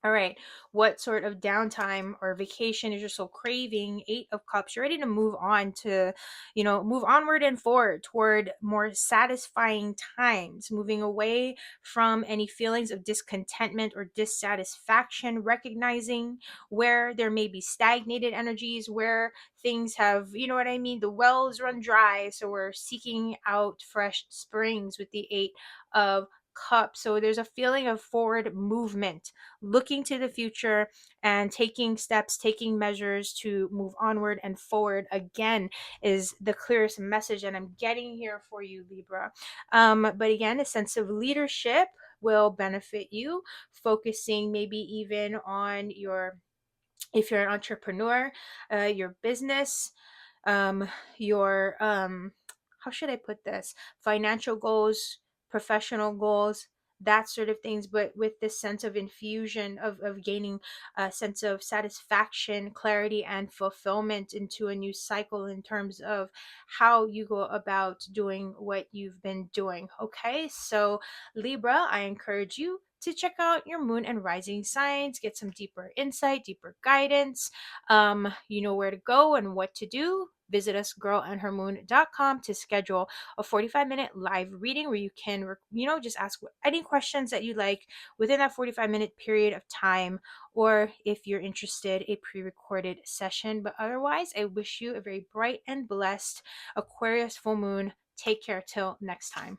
[SPEAKER 1] All right. What sort of downtime or vacation is you so craving? Eight of Cups. You're ready to move on to, move onward and forward toward more satisfying times, moving away from any feelings of discontentment or dissatisfaction, recognizing where there may be stagnated energies, where things have, you know what I mean? The wells run dry. So we're seeking out fresh springs with the Eight of Cups. So there's a feeling of forward movement, looking to the future and taking steps, taking measures to move onward and forward again, is the clearest message that I'm getting here for you, Libra. But again, a sense of leadership will benefit you, focusing maybe even on if you're an entrepreneur, your business, your how should I put this? Financial goals, professional goals, that sort of things, but with this sense of infusion of gaining a sense of satisfaction, clarity, and fulfillment into a new cycle in terms of how you go about doing what you've been doing. Okay, so Libra, I encourage you to check out your moon and rising signs, get some deeper insight, deeper guidance. You know where to go and what to do. Visit us, girlandhermoon.com, to schedule a 45-minute live reading where you can, just ask any questions that you like within that 45-minute period of time, or if you're interested, a pre-recorded session. But otherwise, I wish you a very bright and blessed Aquarius full moon. Take care till next time.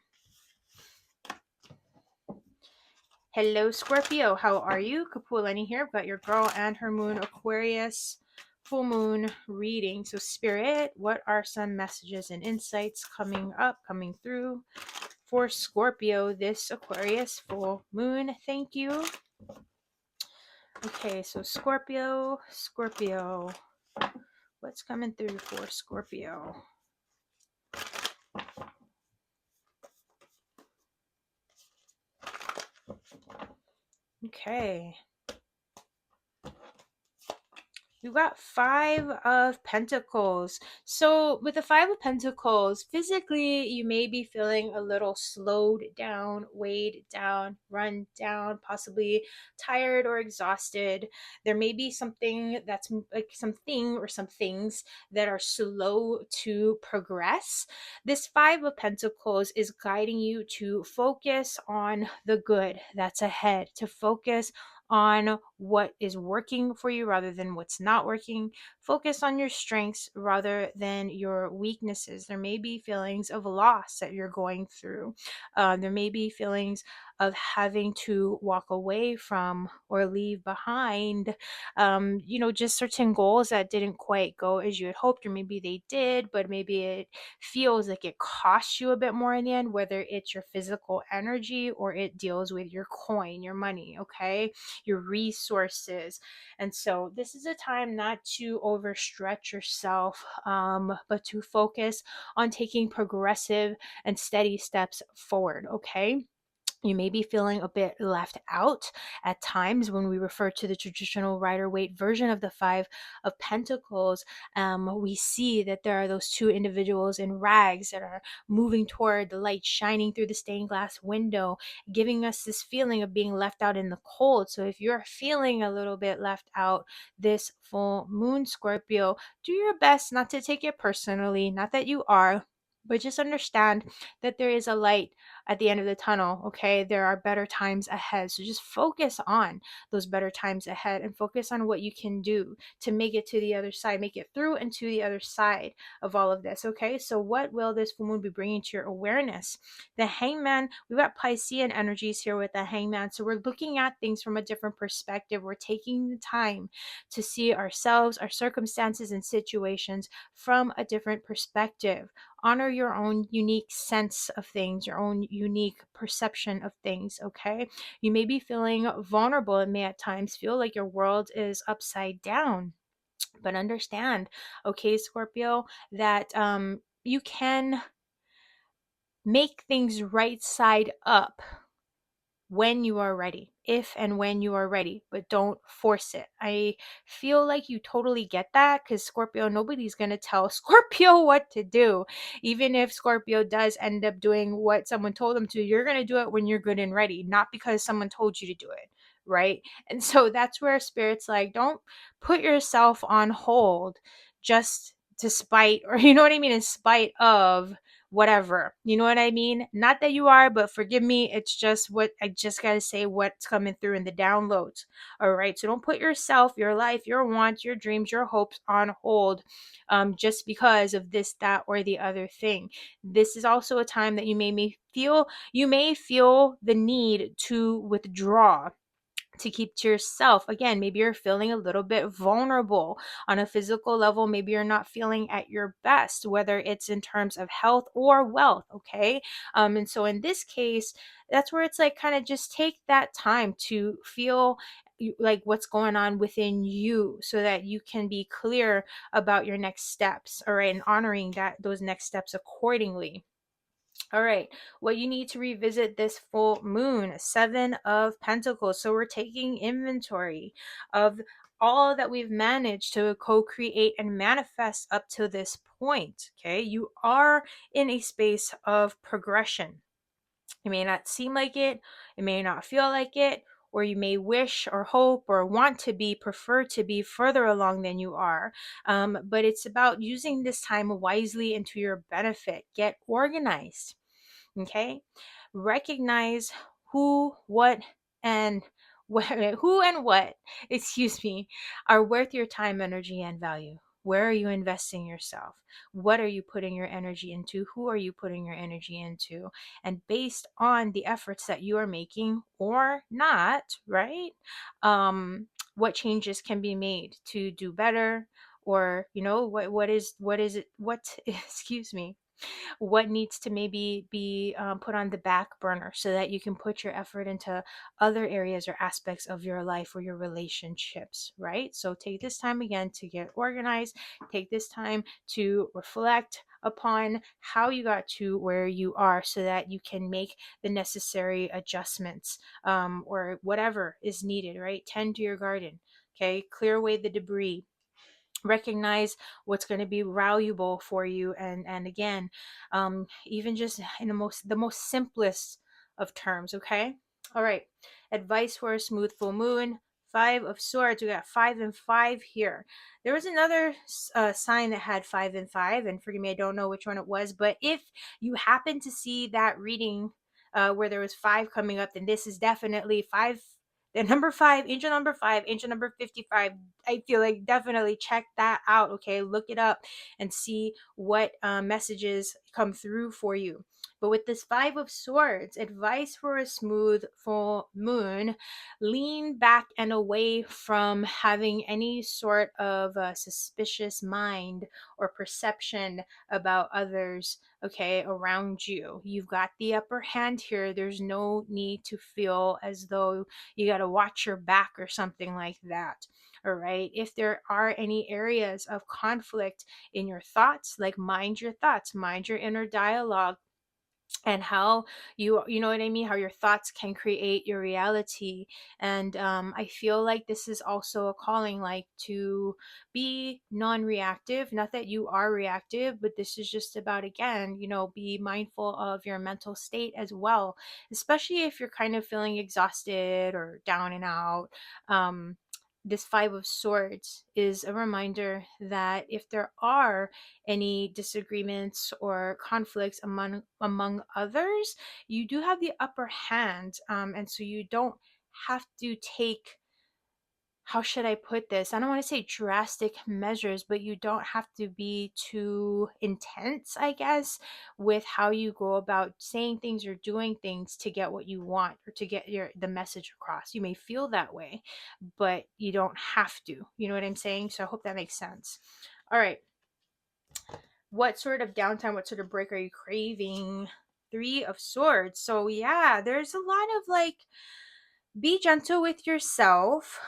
[SPEAKER 1] Hello, Scorpio. How are you? Kapualani here, but your girl and her moon Aquarius full moon reading. So, Spirit, what are some messages and insights coming through for Scorpio this Aquarius full moon? Thank you. Okay, so Scorpio, what's coming through for Scorpio? Okay. You got Five of Pentacles. So with the Five of Pentacles, physically, you may be feeling a little slowed down, weighed down, run down, possibly tired or exhausted. There may be something that's like something or some things that are slow to progress. This Five of Pentacles is guiding you to focus on the good that's ahead, to focus on what is working for you rather than what's not working. Focus on your strengths rather than your weaknesses. There may be feelings of loss that you're going through. There may be feelings of having to walk away from or leave behind, just certain goals that didn't quite go as you had hoped, or maybe they did, but maybe it feels like it costs you a bit more in the end, whether it's your physical energy or it deals with your coin, your money, okay? Your resources. And so this is a time not to overstretch yourself, but to focus on taking progressive and steady steps forward, okay? You may be feeling a bit left out at times when we refer to the traditional Rider-Waite version of the Five of Pentacles. We see that there are those two individuals in rags that are moving toward the light shining through the stained glass window, giving us this feeling of being left out in the cold. So if you're feeling a little bit left out this full moon, Scorpio, do your best not to take it personally, not that you are, but just understand that there is a light at the end of the tunnel, okay? There are better times ahead. So just focus on those better times ahead and focus on what you can do to make it to the other side, make it through and to the other side of all of this, okay? So what will this full moon be bringing to your awareness? The Hangman, we've got Piscean energies here with the Hangman. So we're looking at things from a different perspective. We're taking the time to see ourselves, our circumstances, and situations from a different perspective. Honor your own unique sense of things, your own unique perception of things, okay? You may be feeling vulnerable. It may at times feel like your world is upside down. But understand, okay, Scorpio, that you can make things right side up when you are ready, if and when you are ready, but don't force it. I feel like you totally get that, because Scorpio, nobody's going to tell Scorpio what to do. Even if Scorpio does end up doing what someone told them to, you're going to do it when you're good and ready, not because someone told you to do it, right? And so that's where Spirit's like, don't put yourself on hold just to spite, or you know what I mean, in spite of whatever, you know what I mean? Not that you are, but forgive me, it's just what I just got to say, what's coming through in the downloads. All right, so don't put yourself, your life, your wants, your dreams, your hopes on hold, just because of this, that, or the other thing. This is also a time that you may feel the need to withdraw, to keep to yourself. Again, maybe you're feeling a little bit vulnerable on a physical level. Maybe you're not feeling at your best, whether it's in terms of health or wealth, okay? And so in this case, that's where it's like, kind of just take that time to feel like what's going on within you, so that you can be clear about your next steps, all right, and honoring those next steps accordingly. All right, what you need to revisit this full moon, Seven of Pentacles. So we're taking inventory of all that we've managed to co-create and manifest up to this point. Okay, you are in a space of progression. It may not seem like it may not feel like it, or you may wish or hope or want to be, prefer to be further along than you are. But it's about using this time wisely and to your benefit. Get organized. Okay, recognize who, what, and who and what, excuse me, are worth your time, energy, and value. Where are you investing yourself? What are you putting your energy into? Who are you putting your energy into? And based on the efforts that you are making or not, right? What changes can be made to do better, or what is it, what excuse me, what needs to maybe be put on the back burner so that you can put your effort into other areas or aspects of your life or your relationships, right? So take this time again to get organized. Take this time to reflect upon how you got to where you are so that you can make the necessary adjustments, or whatever is needed, right? Tend to your garden. Okay, clear away the debris, recognize what's going to be valuable for you, and again, even just in the most simplest of terms. Okay, all right, advice for a smooth full moon. Five of Swords. We got 5 and 5 here. There was another sign that had 5 and 5, and forgive me, I don't know which one it was, but if you happen to see that reading where there was 5 coming up, then this is definitely 5. The number 5, angel number 5, angel number 55. I feel like definitely check that out. Okay, look it up and see what messages come through for you. But with this 5 of Swords, advice for a smooth full moon: lean back and away from having any sort of suspicious mind or perception about others, okay, around you. You've got the upper hand here. There's no need to feel as though you got to watch your back or something like that. All right, if there are any areas of conflict in your thoughts, like mind your thoughts, mind your inner dialogue, and how you know what I mean, how your thoughts can create your reality. And I feel like this is also a calling, like, to be non-reactive. Not that you are reactive, but this is just about, again, be mindful of your mental state as well, especially if you're kind of feeling exhausted or down and out. This 5 of Swords is a reminder that if there are any disagreements or conflicts among others, you do have the upper hand, and so you don't have to take, how should I put this? I don't want to say drastic measures, but you don't have to be too intense, I guess, with how you go about saying things or doing things to get what you want or to get the message across. You may feel that way, but you don't have to. You know what I'm saying? So I hope that makes sense. All right. What sort of downtime, what sort of break are you craving? 3 of Swords. So yeah, there's a lot of, like, be gentle with yourself.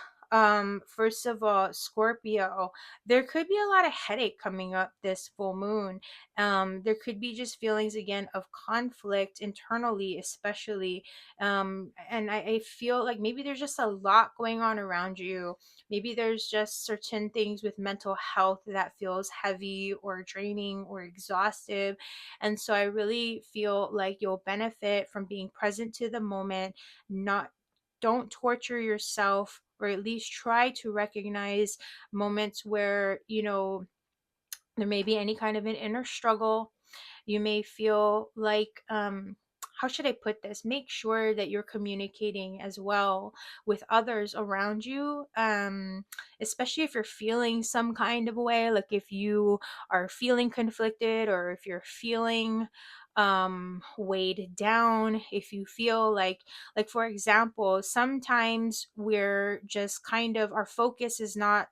[SPEAKER 1] First of all, Scorpio, there could be a lot of headache coming up this full moon. There could be just feelings again of conflict internally, especially. And I feel like maybe there's just a lot going on around you. Maybe there's just certain things with mental health that feels heavy or draining or exhaustive. And so I really feel like you'll benefit from being present to the moment. Not Don't torture yourself, or at least try to recognize moments where there may be any kind of an inner struggle. You may feel like, how should I put this? Make sure that you're communicating as well with others around you, especially if you're feeling some kind of a way, like if you are feeling conflicted, or if you're feeling weighed down, if you feel like, for example, sometimes we're just kind of, our focus is not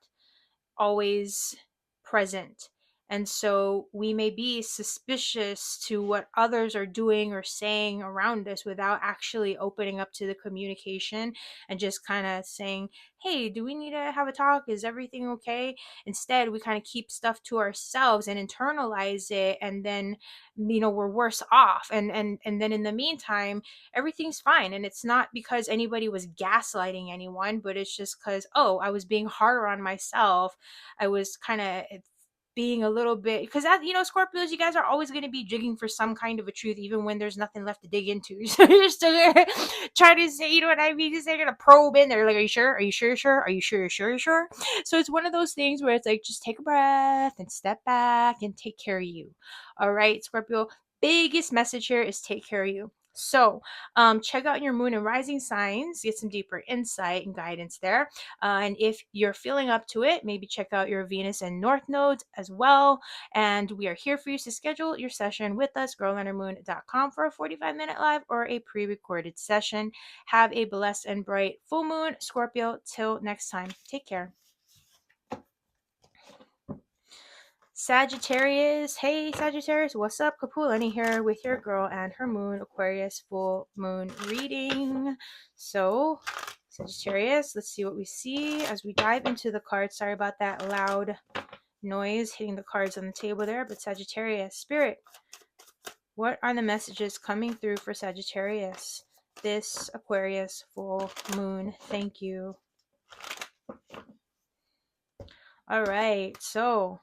[SPEAKER 1] always present. And so we may be suspicious to what others are doing or saying around us without actually opening up to the communication and just kind of saying, hey, do we need to have a talk? Is everything okay? Instead, we kind of keep stuff to ourselves and internalize it, and then we're worse off. And then in the meantime, everything's fine. And it's not because anybody was gaslighting anyone, but it's just because, oh, I was being harder on myself. I was kind of being a little bit, because that, Scorpios, you guys are always going to be digging for some kind of a truth even when there's nothing left to dig into. So you're still gonna try to say, you know what I mean, just they're gonna probe in there, like, are you sure, are you sure, are you sure, you're sure? So it's one of those things where it's like, just take a breath and step back and take care of you. All right, Scorpio, biggest message here is take care of you. So check out your moon and rising signs, get some deeper insight and guidance there. And if you're feeling up to it, maybe check out your Venus and North nodes as well. And we are here for you to schedule your session with us, girlandhermoon.com, for a 45-minute live or a pre-recorded session. Have a blessed and bright full moon, Scorpio. Till next time, take care. Sagittarius, hey Sagittarius, what's up? Kapualani here with your girl and her moon, Aquarius full moon reading. So, Sagittarius, let's see what we see as we dive into the cards. Sorry about that loud noise hitting the cards on the table there, but Sagittarius, Spirit, what are the messages coming through for Sagittarius this Aquarius full moon? Thank you. All right, so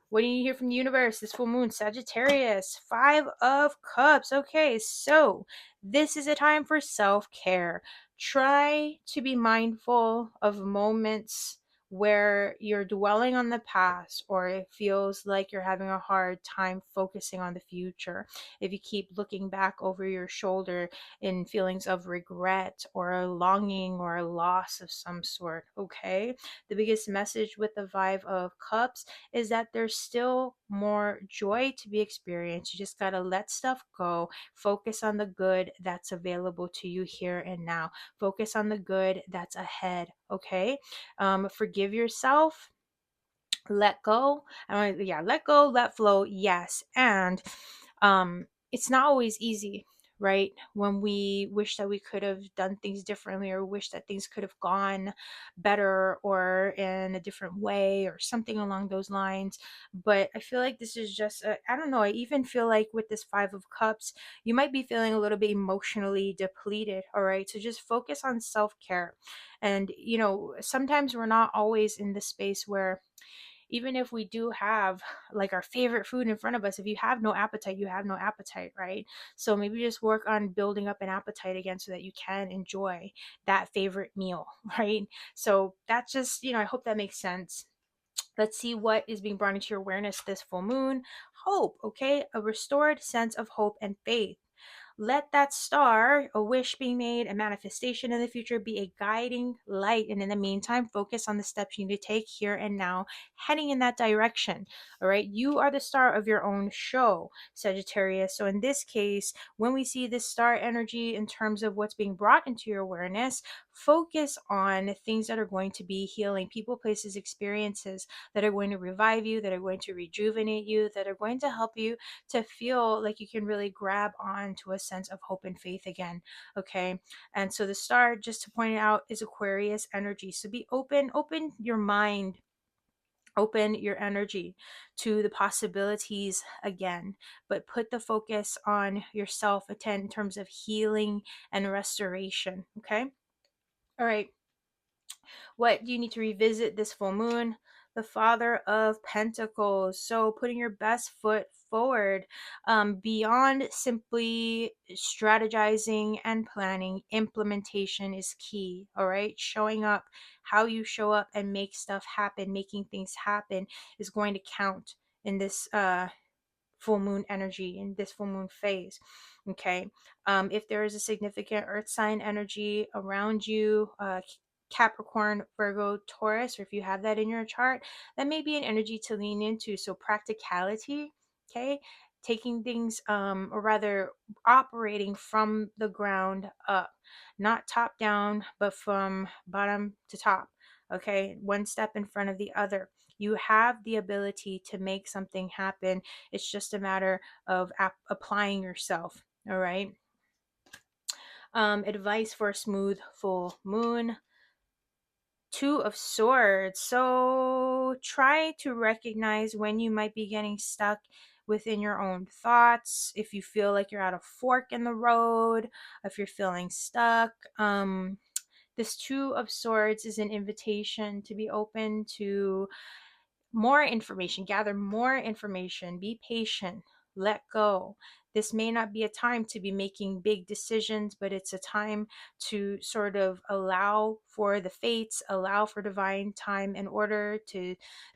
[SPEAKER 1] what do you hear from the universe this full moon? Sagittarius, 5 of Cups. Okay, so this is a time for self-care. Try to be mindful of moments where you're dwelling on the past, or it feels like you're having a hard time focusing on the future. If you keep looking back over your shoulder in feelings of regret or a longing or a loss of some sort, okay? The biggest message with the 5 of Cups is that there's still more joy to be experienced. You just got to let stuff go. Focus on the good that's available to you here and now. Focus on the good that's ahead, okay? Forgive yourself. Let go. Let go, let flow. Yes. And it's not always easy, right? When we wish that we could have done things differently, or wish that things could have gone better or in a different way or something along those lines. But I feel like this is just I don't know, I even feel like with this 5 of Cups, you might be feeling a little bit emotionally depleted. All right, so just focus on self-care. And sometimes we're not always in the space where, even if we do have like our favorite food in front of us, if you have no appetite, you have no appetite, right? So maybe just work on building up an appetite again so that you can enjoy that favorite meal, right? So that's just, I hope that makes sense. Let's see what is being brought into your awareness this full moon. Hope, okay? A restored sense of hope and faith. Let that star, a wish being made, a manifestation in the future, be a guiding light. And in the meantime, focus on the steps you need to take here and now, heading in that direction. All right. You are the star of your own show, Sagittarius. So in this case, when we see this star energy in terms of what's being brought into your awareness, focus on things that are going to be healing, people, places, experiences that are going to revive you, that are going to rejuvenate you, that are going to help you to feel like you can really grab on to a sense of hope and faith again. Okay. And so the star, just to point it out, is Aquarius energy. So be open your mind, open your energy to the possibilities again, but put the focus on yourself, attend in terms of healing and restoration. Okay. All right. What do you need to revisit this full moon? The Father of Pentacles. So putting your best foot forward, beyond simply strategizing and planning, implementation is key. All right. Showing up, how you show up and make stuff happen, making things happen, is going to count in this full moon energy, in this full moon phase. Okay. If there is a significant earth sign energy around you, Capricorn, Virgo, Taurus, or if you have that in your chart, that may be an energy to lean into. So practicality, okay, taking things, or rather operating from the ground up, not top down, but from bottom to top. okay? One step in front of the other. You have the ability to make something happen. It's just a matter of applying yourself, all right? Advice for a smooth full moon. Two of Swords. So try to recognize when you might be getting stuck within your own thoughts. If you feel like you're at a fork in the road, if you're feeling stuck. This Two of Swords is an invitation to be open to more information, gather more information, be patient, let go. This may not be a time to be making big decisions, but it's a time to sort of allow for the fates, allow for divine time in order to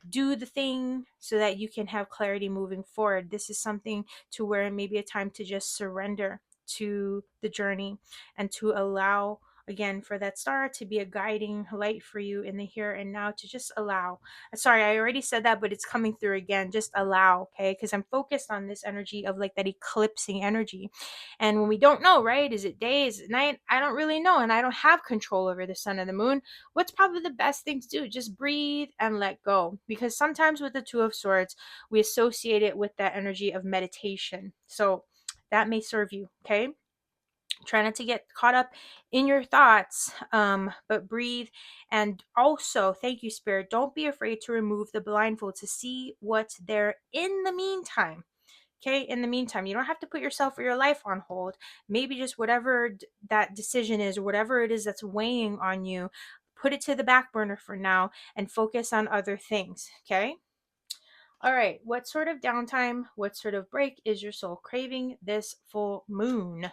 [SPEAKER 1] do the thing so that you can have clarity moving forward. This is something to where it may be a time to just surrender to the journey and to allow again for that star to be a guiding light for you in the here and now, to just allow. Sorry, I already said that, but it's coming through again. Just allow, okay? Because I'm focused on this energy of like that eclipsing energy. And when we don't know, right? Is it day? Is it night? I don't really know. And I don't have control over the sun and the moon. What's probably the best thing to do? Just breathe and let go. Because sometimes with the Two of Swords, we associate it with that energy of meditation. So that may serve you, okay? Try not to get caught up in your thoughts, but breathe. And also, thank you, Spirit, don't be afraid to remove the blindfold to see what's there in the meantime. Okay, in the meantime, you don't have to put yourself or your life on hold. Maybe just whatever that decision is, or whatever it is that's weighing on you, put it to the back burner for now and focus on other things. Okay. All right. What sort of downtime, what sort of break is your soul craving this full moon?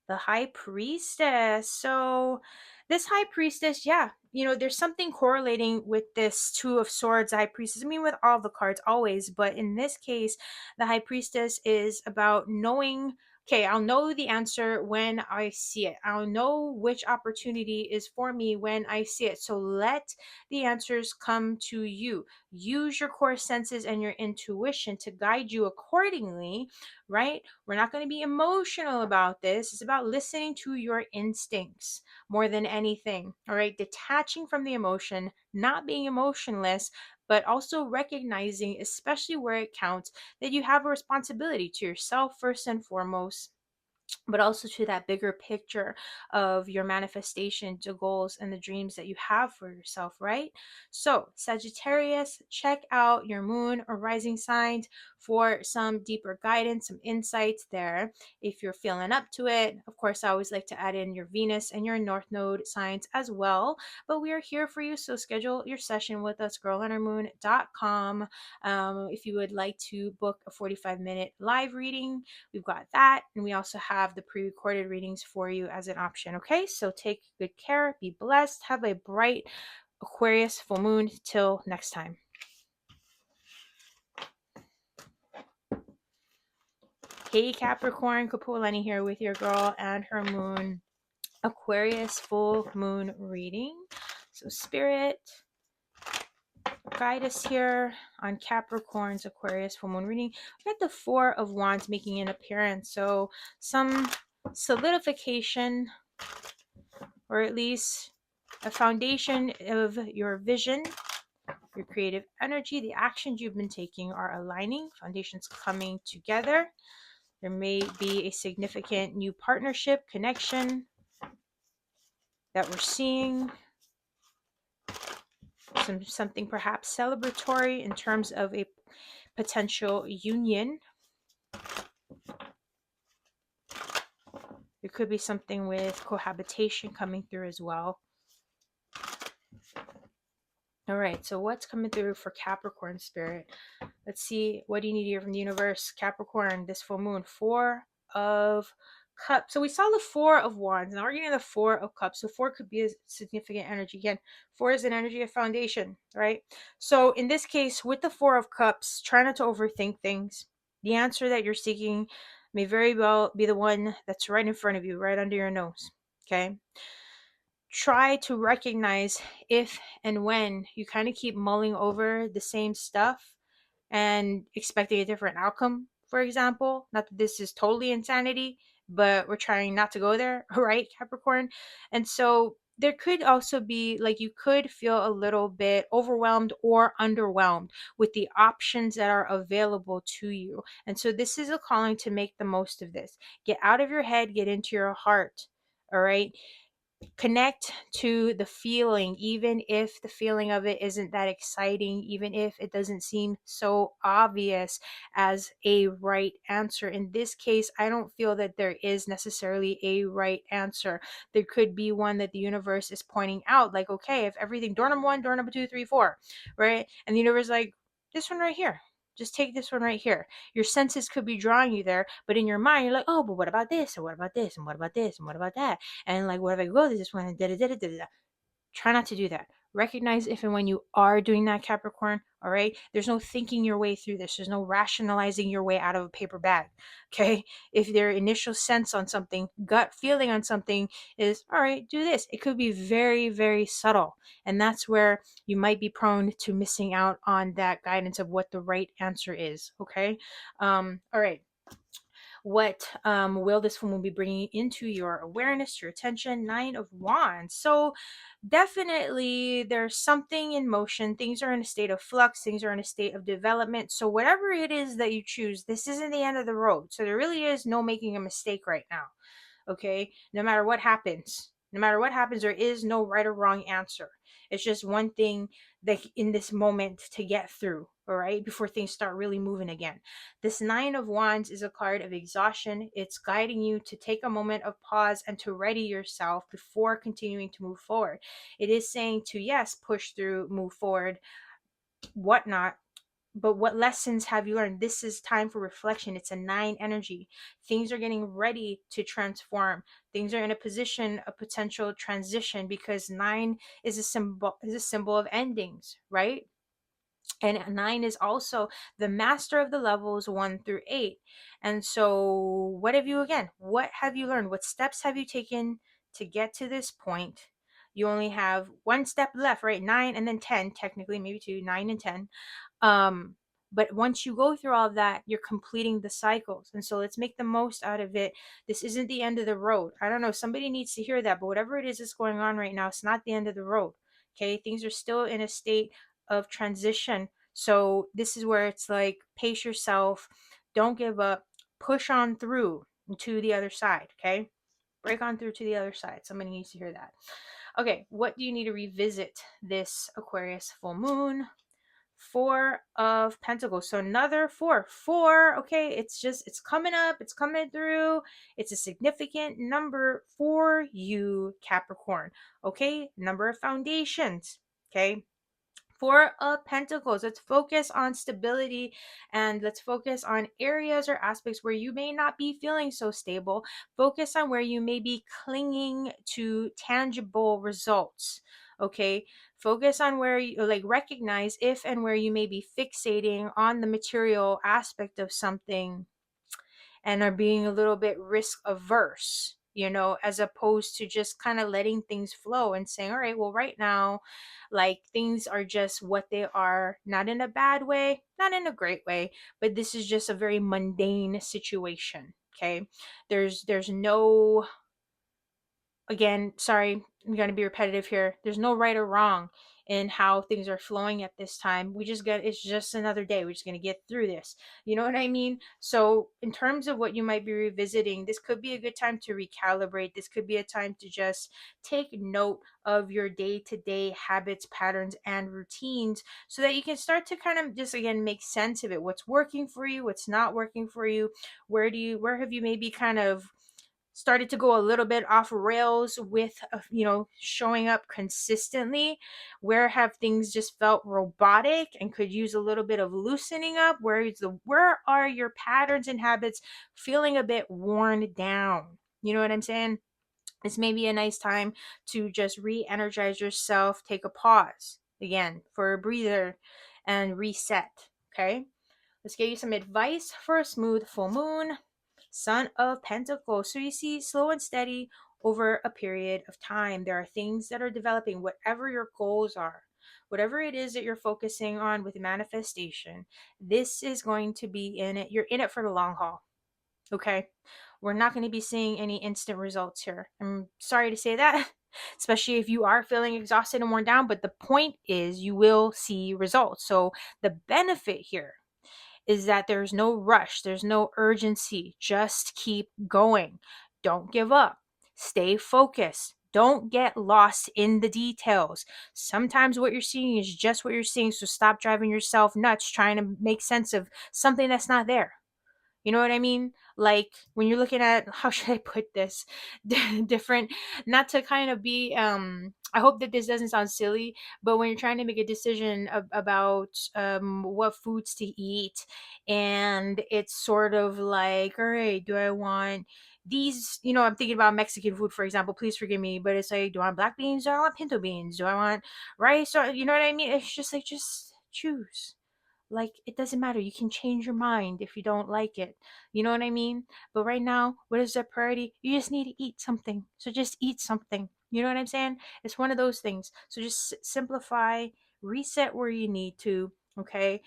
[SPEAKER 1] The High Priestess. So this High Priestess, yeah, there's something correlating with this Two of Swords High Priestess. I mean, with all the cards always, but in this case, the High Priestess is about knowing, okay, I'll know the answer when I see it. I'll know which opportunity is for me when I see it. So let the answers come to you. Use your core senses and your intuition to guide you accordingly, right? We're not going to be emotional about this. It's about listening to your instincts more than anything. All right. Detaching from the emotion, not being emotionless, but also recognizing, especially where it counts, that you have a responsibility to yourself first and foremost, but also to that bigger picture of your manifestation, the goals and the dreams that you have for yourself, right? So, Sagittarius, check out your moon or rising signs for some deeper guidance, some insights there. If you're feeling up to it, of course, I always like to add in your Venus and your North Node signs as well. But we are here for you, so schedule your session with us, girlandhermoon.com. If you would like to book a 45-minute live reading, we've got that. And we also have the pre-recorded readings for you as an option. Okay, so take good care, be blessed, have a bright Aquarius full moon. Till next time. Hey Capricorn, Kapualani here with your girl and her moon Aquarius full moon reading. So Spirit, guide us here on Capricorn's Aquarius full moon reading. We got the Four of Wands making an appearance. So some solidification, or at least a foundation of your vision, your creative energy. The actions you've been taking are aligning, foundations coming together. There may be a significant new partnership, connection that we're seeing. Something perhaps celebratory in terms of a potential union. There could be something with cohabitation coming through as well. All right, so what's coming through for Capricorn Spirit? Let's see, what do you need to hear from the universe? Capricorn, this full moon, Four of Cups. So we saw the Four of Wands. Now we're getting the Four of Cups. So four could be a significant energy. Again, four is an energy of foundation, right? So in this case, with the Four of Cups, try not to overthink things. The answer that you're seeking may very well be the one that's right in front of you, right under your nose, okay? Try to recognize if and when you kind of keep mulling over the same stuff and expecting a different outcome, for example. Not that this is totally insanity, but we're trying not to go there, right, Capricorn? And so there could also be like you could feel a little bit overwhelmed or underwhelmed with the options that are available to you. And so this is a calling to make the most of this. Get out of your head, get into your heart. All right. Connect to the feeling, even if the feeling of it isn't that exciting, even if it doesn't seem so obvious as a right answer. In this case, I don't feel that there is necessarily a right answer. There could be one that the universe is pointing out, like, okay, if everything, door number one, door number two, three, four, right? And the universe is like, this one right here. Just take this one right here. Your senses could be drawing you there, but in your mind, you're like, oh, but what about this? And what about this? And what about this? And what about that? And like, what if I go to this one and da da da da da? Try not to do that. Recognize if and when you are doing that, Capricorn. All right. There's no thinking your way through this. There's no rationalizing your way out of a paper bag. Okay. If their initial sense on something, gut feeling on something is, all right, do this. It could be very, very subtle. And that's where you might be prone to missing out on that guidance of what the right answer is. Okay. All right. What will this one will be bringing into your awareness, your attention? Nine of Wands. So definitely there's something in motion. Things are in a state of flux. Things are in a state of development. So whatever it is that you choose, this isn't the end of the road. So there really is no making a mistake right now. Okay. No matter what happens, no matter what happens, there is no right or wrong answer. It's just one thing that in this moment to get through, all right, before things start really moving again. This Nine of Wands is a card of exhaustion. It's guiding you to take a moment of pause and to ready yourself before continuing to move forward. It is saying to, yes, push through, move forward, whatnot, but what lessons have you learned? This is time for reflection. It's a nine energy. Things are getting ready to transform. Things are in a position of potential transition because nine is a symbol of endings, right? And nine is also the master of the levels 1 through 8. And so what have you learned? What steps have you taken to get to this point? You only have one step left, right? 9 and then 10, technically, maybe two, 9 and 10. um but once you go through all of that, you're completing the cycles. And so let's make the most out of it. This isn't the end of the road. I don't know, somebody needs to hear that, but whatever it is that's going on right now, it's not the end of the road. Okay, things are still in a state of transition. So this is where it's like, pace yourself, don't give up, push on through to the other side. Okay, break on through to the other side. Somebody needs to hear that. Okay, what do you need to revisit this Aquarius full moon? Four of Pentacles. So another four. Okay, it's coming up, it's coming through. It's a significant number for you, Capricorn. Okay, number of foundations. Okay, Four of Pentacles. Let's focus on stability and let's focus on areas or aspects where you may not be feeling so stable. Focus on where you may be clinging to tangible results. Okay. Focus on where you like recognize if and where you may be fixating on the material aspect of something and are being a little bit risk averse, as opposed to just kind of letting things flow and saying, all right, well, right now, like things are just what they are, not in a bad way, not in a great way, but this is just a very mundane situation. Okay. There's no, again, sorry, I'm going to be repetitive here. There's no right or wrong in how things are flowing at this time. It's just another day. We're just going to get through this. You know what I mean? So, in terms of what you might be revisiting, this could be a good time to recalibrate. This could be a time to just take note of your day to day habits, patterns, and routines so that you can start to kind of just, again, make sense of it. What's working for you? What's not working for you? Where have you maybe kind of started to go a little bit off rails with showing up consistently? Where have things just felt robotic and could use a little bit of loosening up? Where are your patterns and habits feeling a bit worn down? You know what I'm saying? This may be a nice time to just re-energize yourself, take a pause again for a breather and reset. Okay, let's give you some advice for a smooth full moon. Son of Pentacles. So you see, slow and steady over a period of time. There are things that are developing, whatever your goals are, whatever it is that you're focusing on with manifestation. This is going to be in it. You're in it for the long haul. Okay. We're not going to be seeing any instant results here. I'm sorry to say that. especially if you are feeling exhausted and worn down. But the point is, you will see results. So the benefit here is that there's no rush, there's no urgency. Just keep going. Don't give up. Stay focused. Don't get lost in the details. Sometimes what you're seeing is just what you're seeing. So stop driving yourself nuts trying to make sense of something that's not there. You know what I mean? Like when you're looking at, how should I put this? Different, not to kind of be, I hope that this doesn't sound silly, but when you're trying to make a decision about what foods to eat, and it's sort of like, all right, do I want these, I'm thinking about Mexican food, for example, please forgive me, but it's like, do I want black beans? Do I want pinto beans? Do I want rice? Or, you know what I mean? It's just like, just choose. Like, it doesn't matter. You can change your mind if you don't like it. You know what I mean? But right now, what is the priority? You just need to eat something. So just eat something. You know what I'm saying? It's one of those things. So just simplify, reset where you need to, okay?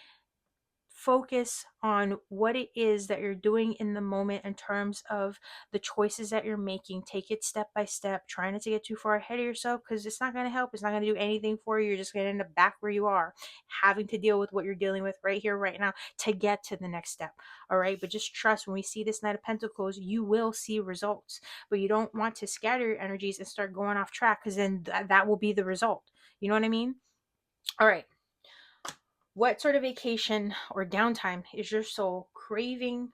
[SPEAKER 1] Focus on what it is that you're doing in the moment in terms of the choices that you're making. Take it step by step. Try not to get too far ahead of yourself, because it's not going to help. It's not going to do anything for you. You're just going to end up back where you are, having to deal with what you're dealing with right here, right now, to get to the next step. All right. But just trust, when we see this Knight of Pentacles, you will see results. But you don't want to scatter your energies and start going off track, because then that will be the result. You know what I mean? All right. What sort of vacation or downtime is your soul craving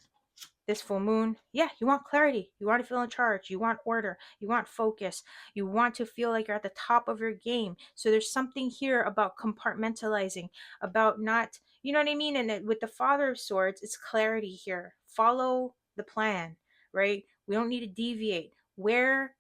[SPEAKER 1] this full moon? Yeah, you want clarity. You want to feel in charge. You want order. You want focus. You want to feel like you're at the top of your game. So there's something here about compartmentalizing, about not, you know what I mean? And with the Father of Swords, it's clarity here. Follow the plan, right? We don't need to deviate. Where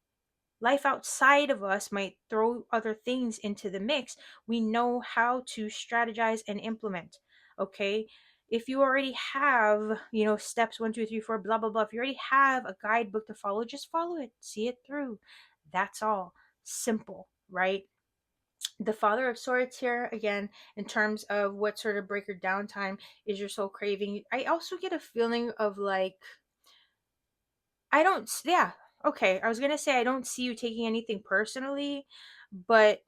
[SPEAKER 1] life outside of us might throw other things into the mix, we know how to strategize and implement. Okay. If you already have, steps 1, 2, 3, 4, blah, blah, blah, if you already have a guidebook to follow, just follow it, see it through. That's all. Simple, right? The Father of Swords here, again, in terms of what sort of break or downtime is your soul craving. I also get a feeling of like, yeah, okay. I was going to say, I don't see you taking anything personally, but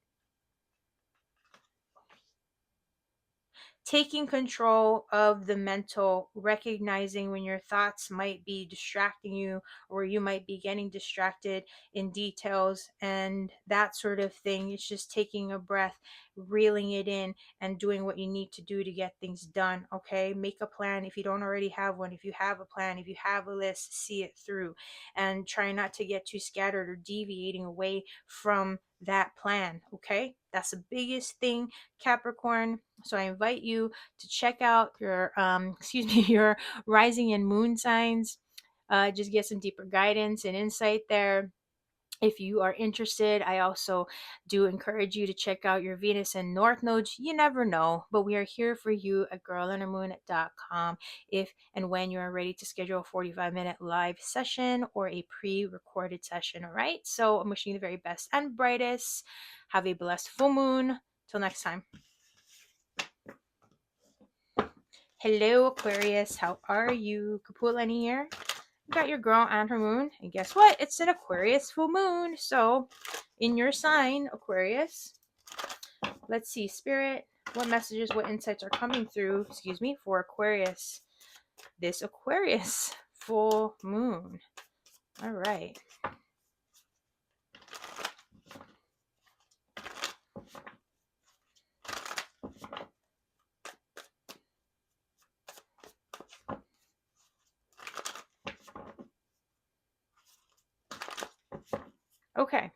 [SPEAKER 1] taking control of the mental, recognizing when your thoughts might be distracting you, or you might be getting distracted in details and that sort of thing. It's just taking a breath, reeling it in, and doing what you need to do to get things done. Okay, make a plan if you don't already have one. If you have a plan, if you have a list, see it through, and try not to get too scattered or deviating away from that plan. Okay, that's the biggest thing, Capricorn. So I invite you to check out your your rising and moon signs. Just get some deeper guidance and insight there. If you are interested, I also do encourage you to check out your Venus and North nodes. You never know, but we are here for you at girlandhermoon.com if and when you are ready to schedule a 45-minute live session or a pre-recorded session. All right. So I'm wishing you the very best and brightest. Have a blessed full moon. Till next time. Hello, Aquarius. How are you? Kapualani here. You got your girl and her moon. And guess what? It's an Aquarius full moon. So, in your sign, Aquarius, let's see, Spirit, what messages, what insights are coming through, for Aquarius, this Aquarius full moon. All right. Okay.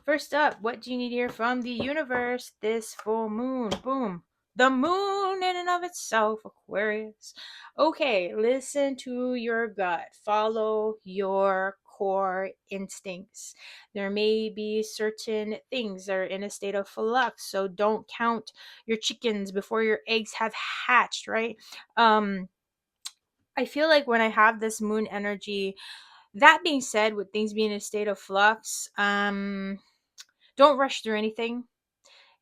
[SPEAKER 1] First up, what do you need to hear from the universe this full moon? Boom. The moon in and of itself, Aquarius. Okay, listen to your gut. Follow your core instincts. There may be certain things that are in a state of flux, so don't count your chickens before your eggs have hatched, right? I feel like when I have this moon energy, that being said, with things being in a state of flux, don't rush through anything.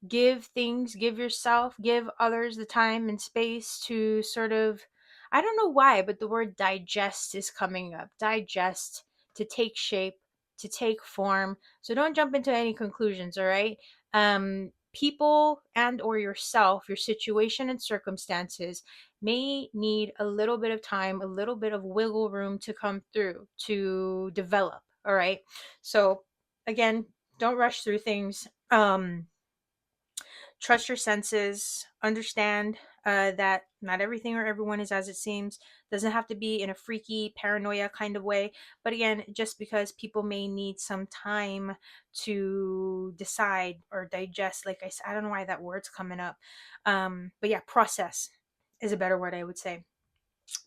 [SPEAKER 1] Give yourself, give others the time and space to sort of, I don't know why, but the word digest is coming up. Digest, to take shape, to take form. So don't jump into any conclusions, all right? People and or yourself, your situation and circumstances may need a little bit of time, a little bit of wiggle room to come through, to develop, all right? So again, don't rush through things. Trust your senses, understand that not everything or everyone is as it seems. Doesn't have to be in a freaky paranoia kind of way, but again, just because people may need some time to decide or digest, like I said, I don't know why that word's coming up, but yeah, process is a better word, I would say.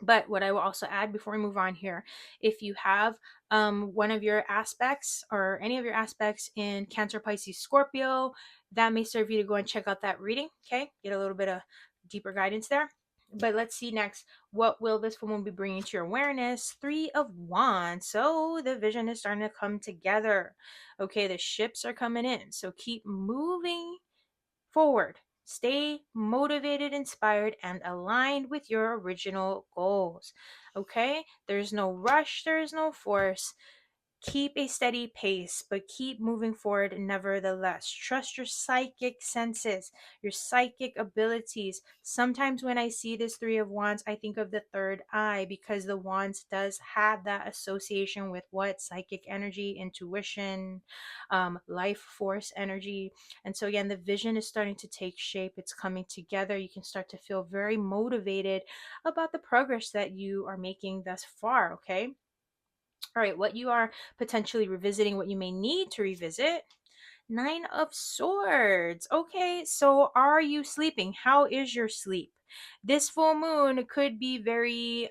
[SPEAKER 1] But what I will also add before we move on here, if you have one of your aspects or any of your aspects in Cancer, Pisces, Scorpio, that may serve you to go and check out that reading. Okay, get a little bit of deeper guidance there. But let's see next. What will this full moon be bringing to your awareness? Three of Wands. So the vision is starting to come together. Okay, the ships are coming in. So keep moving forward. Stay motivated, inspired, and aligned with your original goals. Okay? There's no rush, there's no force. Keep a steady pace, but keep moving forward nevertheless. Trust your psychic senses, your psychic abilities. Sometimes when I see this Three of Wands, I think of the third eye because the Wands does have that association with what? Psychic energy, intuition, life force energy. And so, again, the vision is starting to take shape. It's coming together. You can start to feel very motivated about the progress that you are making thus far, okay? All right, what you are potentially revisiting, what you may need to revisit. Nine of Swords. Okay, so are you sleeping? How is your sleep? This full moon could be very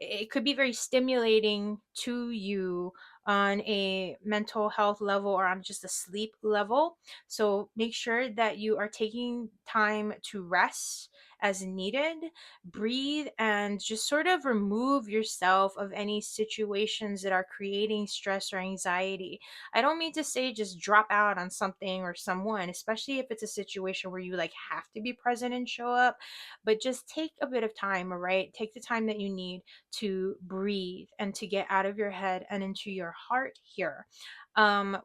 [SPEAKER 1] it could be very stimulating to you on a mental health level or on just a sleep level. So make sure that you are taking time to rest as needed, breathe, and just sort of remove yourself of any situations that are creating stress or anxiety. I don't mean to say just drop out on something or someone, especially if it's a situation where you like have to be present and show up, but just take a bit of time, all right? Take the time that you need to breathe and to get out of your head and into your heart here.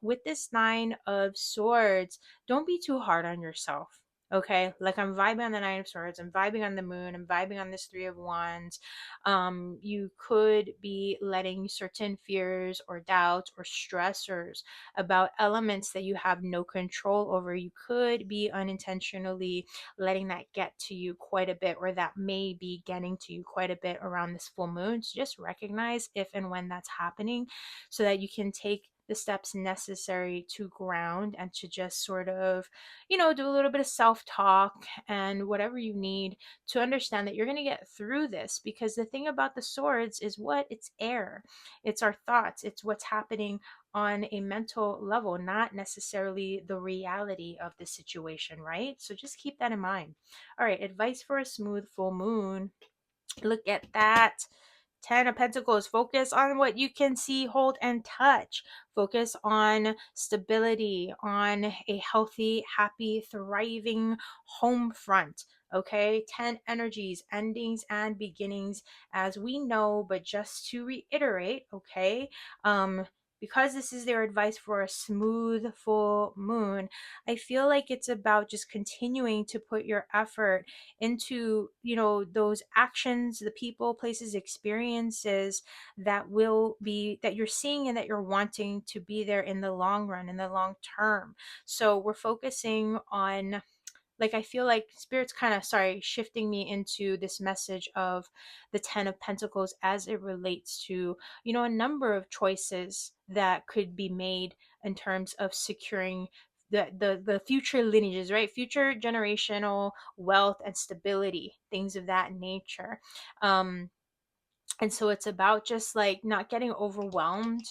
[SPEAKER 1] With this Nine of Swords, don't be too hard on yourself. Okay, like I'm vibing on the Nine of Swords, I'm vibing on the moon, I'm vibing on this Three of Wands. You could be letting certain fears or doubts or stressors about elements that you have no control over. You could be unintentionally letting that get to you quite a bit, or that may be getting to you quite a bit around this full moon. So just recognize if and when that's happening so that you can take the steps necessary to ground and to just sort of, do a little bit of self talk and whatever you need to understand that you're going to get through this. Because the thing about the swords is what? It's air, it's our thoughts, it's what's happening on a mental level, not necessarily the reality of the situation, right? So just keep that in mind. All right, advice for a smooth full moon. Look at that. 10 of Pentacles. Focus on what you can see, hold, and touch. Focus on stability, on a healthy, happy, thriving home front. Okay, 10 energies, endings and beginnings, as we know, but just to reiterate, okay, because this is their advice for a smooth full moon, I feel like it's about just continuing to put your effort into, those actions, the people, places, experiences that you're seeing and that you're wanting to be there in the long run, in the long term. So we're focusing on, like, I feel like spirit's kind of, shifting me into this message of the 10 of Pentacles as it relates to, a number of choices that could be made in terms of securing the future lineages, right? Future generational wealth and stability, things of that nature. And so it's about just like not getting overwhelmed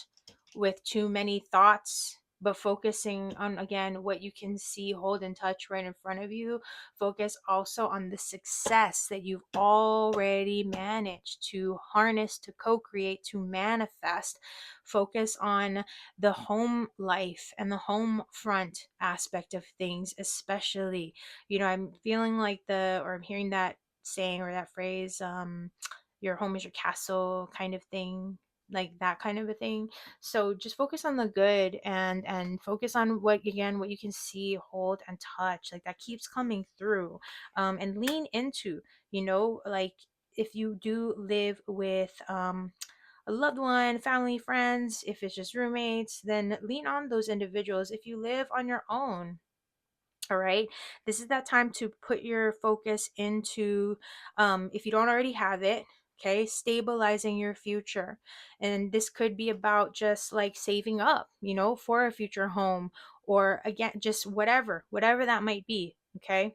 [SPEAKER 1] with too many thoughts, but focusing on, again, what you can see, hold, and touch right in front of you. Focus also on the success that you've already managed to harness, to co create, to manifest. Focus on the home life and the home front aspect of things, especially. I'm feeling like or I'm hearing that saying or that phrase, your home is your castle kind of thing. like that kind of a thing. So just focus on the good, and focus on what, again, what you can see, hold, and touch, like that keeps coming through. And lean into, like, if you do live with a loved one, family, friends, if it's just roommates, then lean on those individuals. If you live on your own, all right, this is that time to put your focus into, if you don't already have it, okay, stabilizing your future. And this could be about just like saving up, for a future home, or again, just whatever that might be. Okay.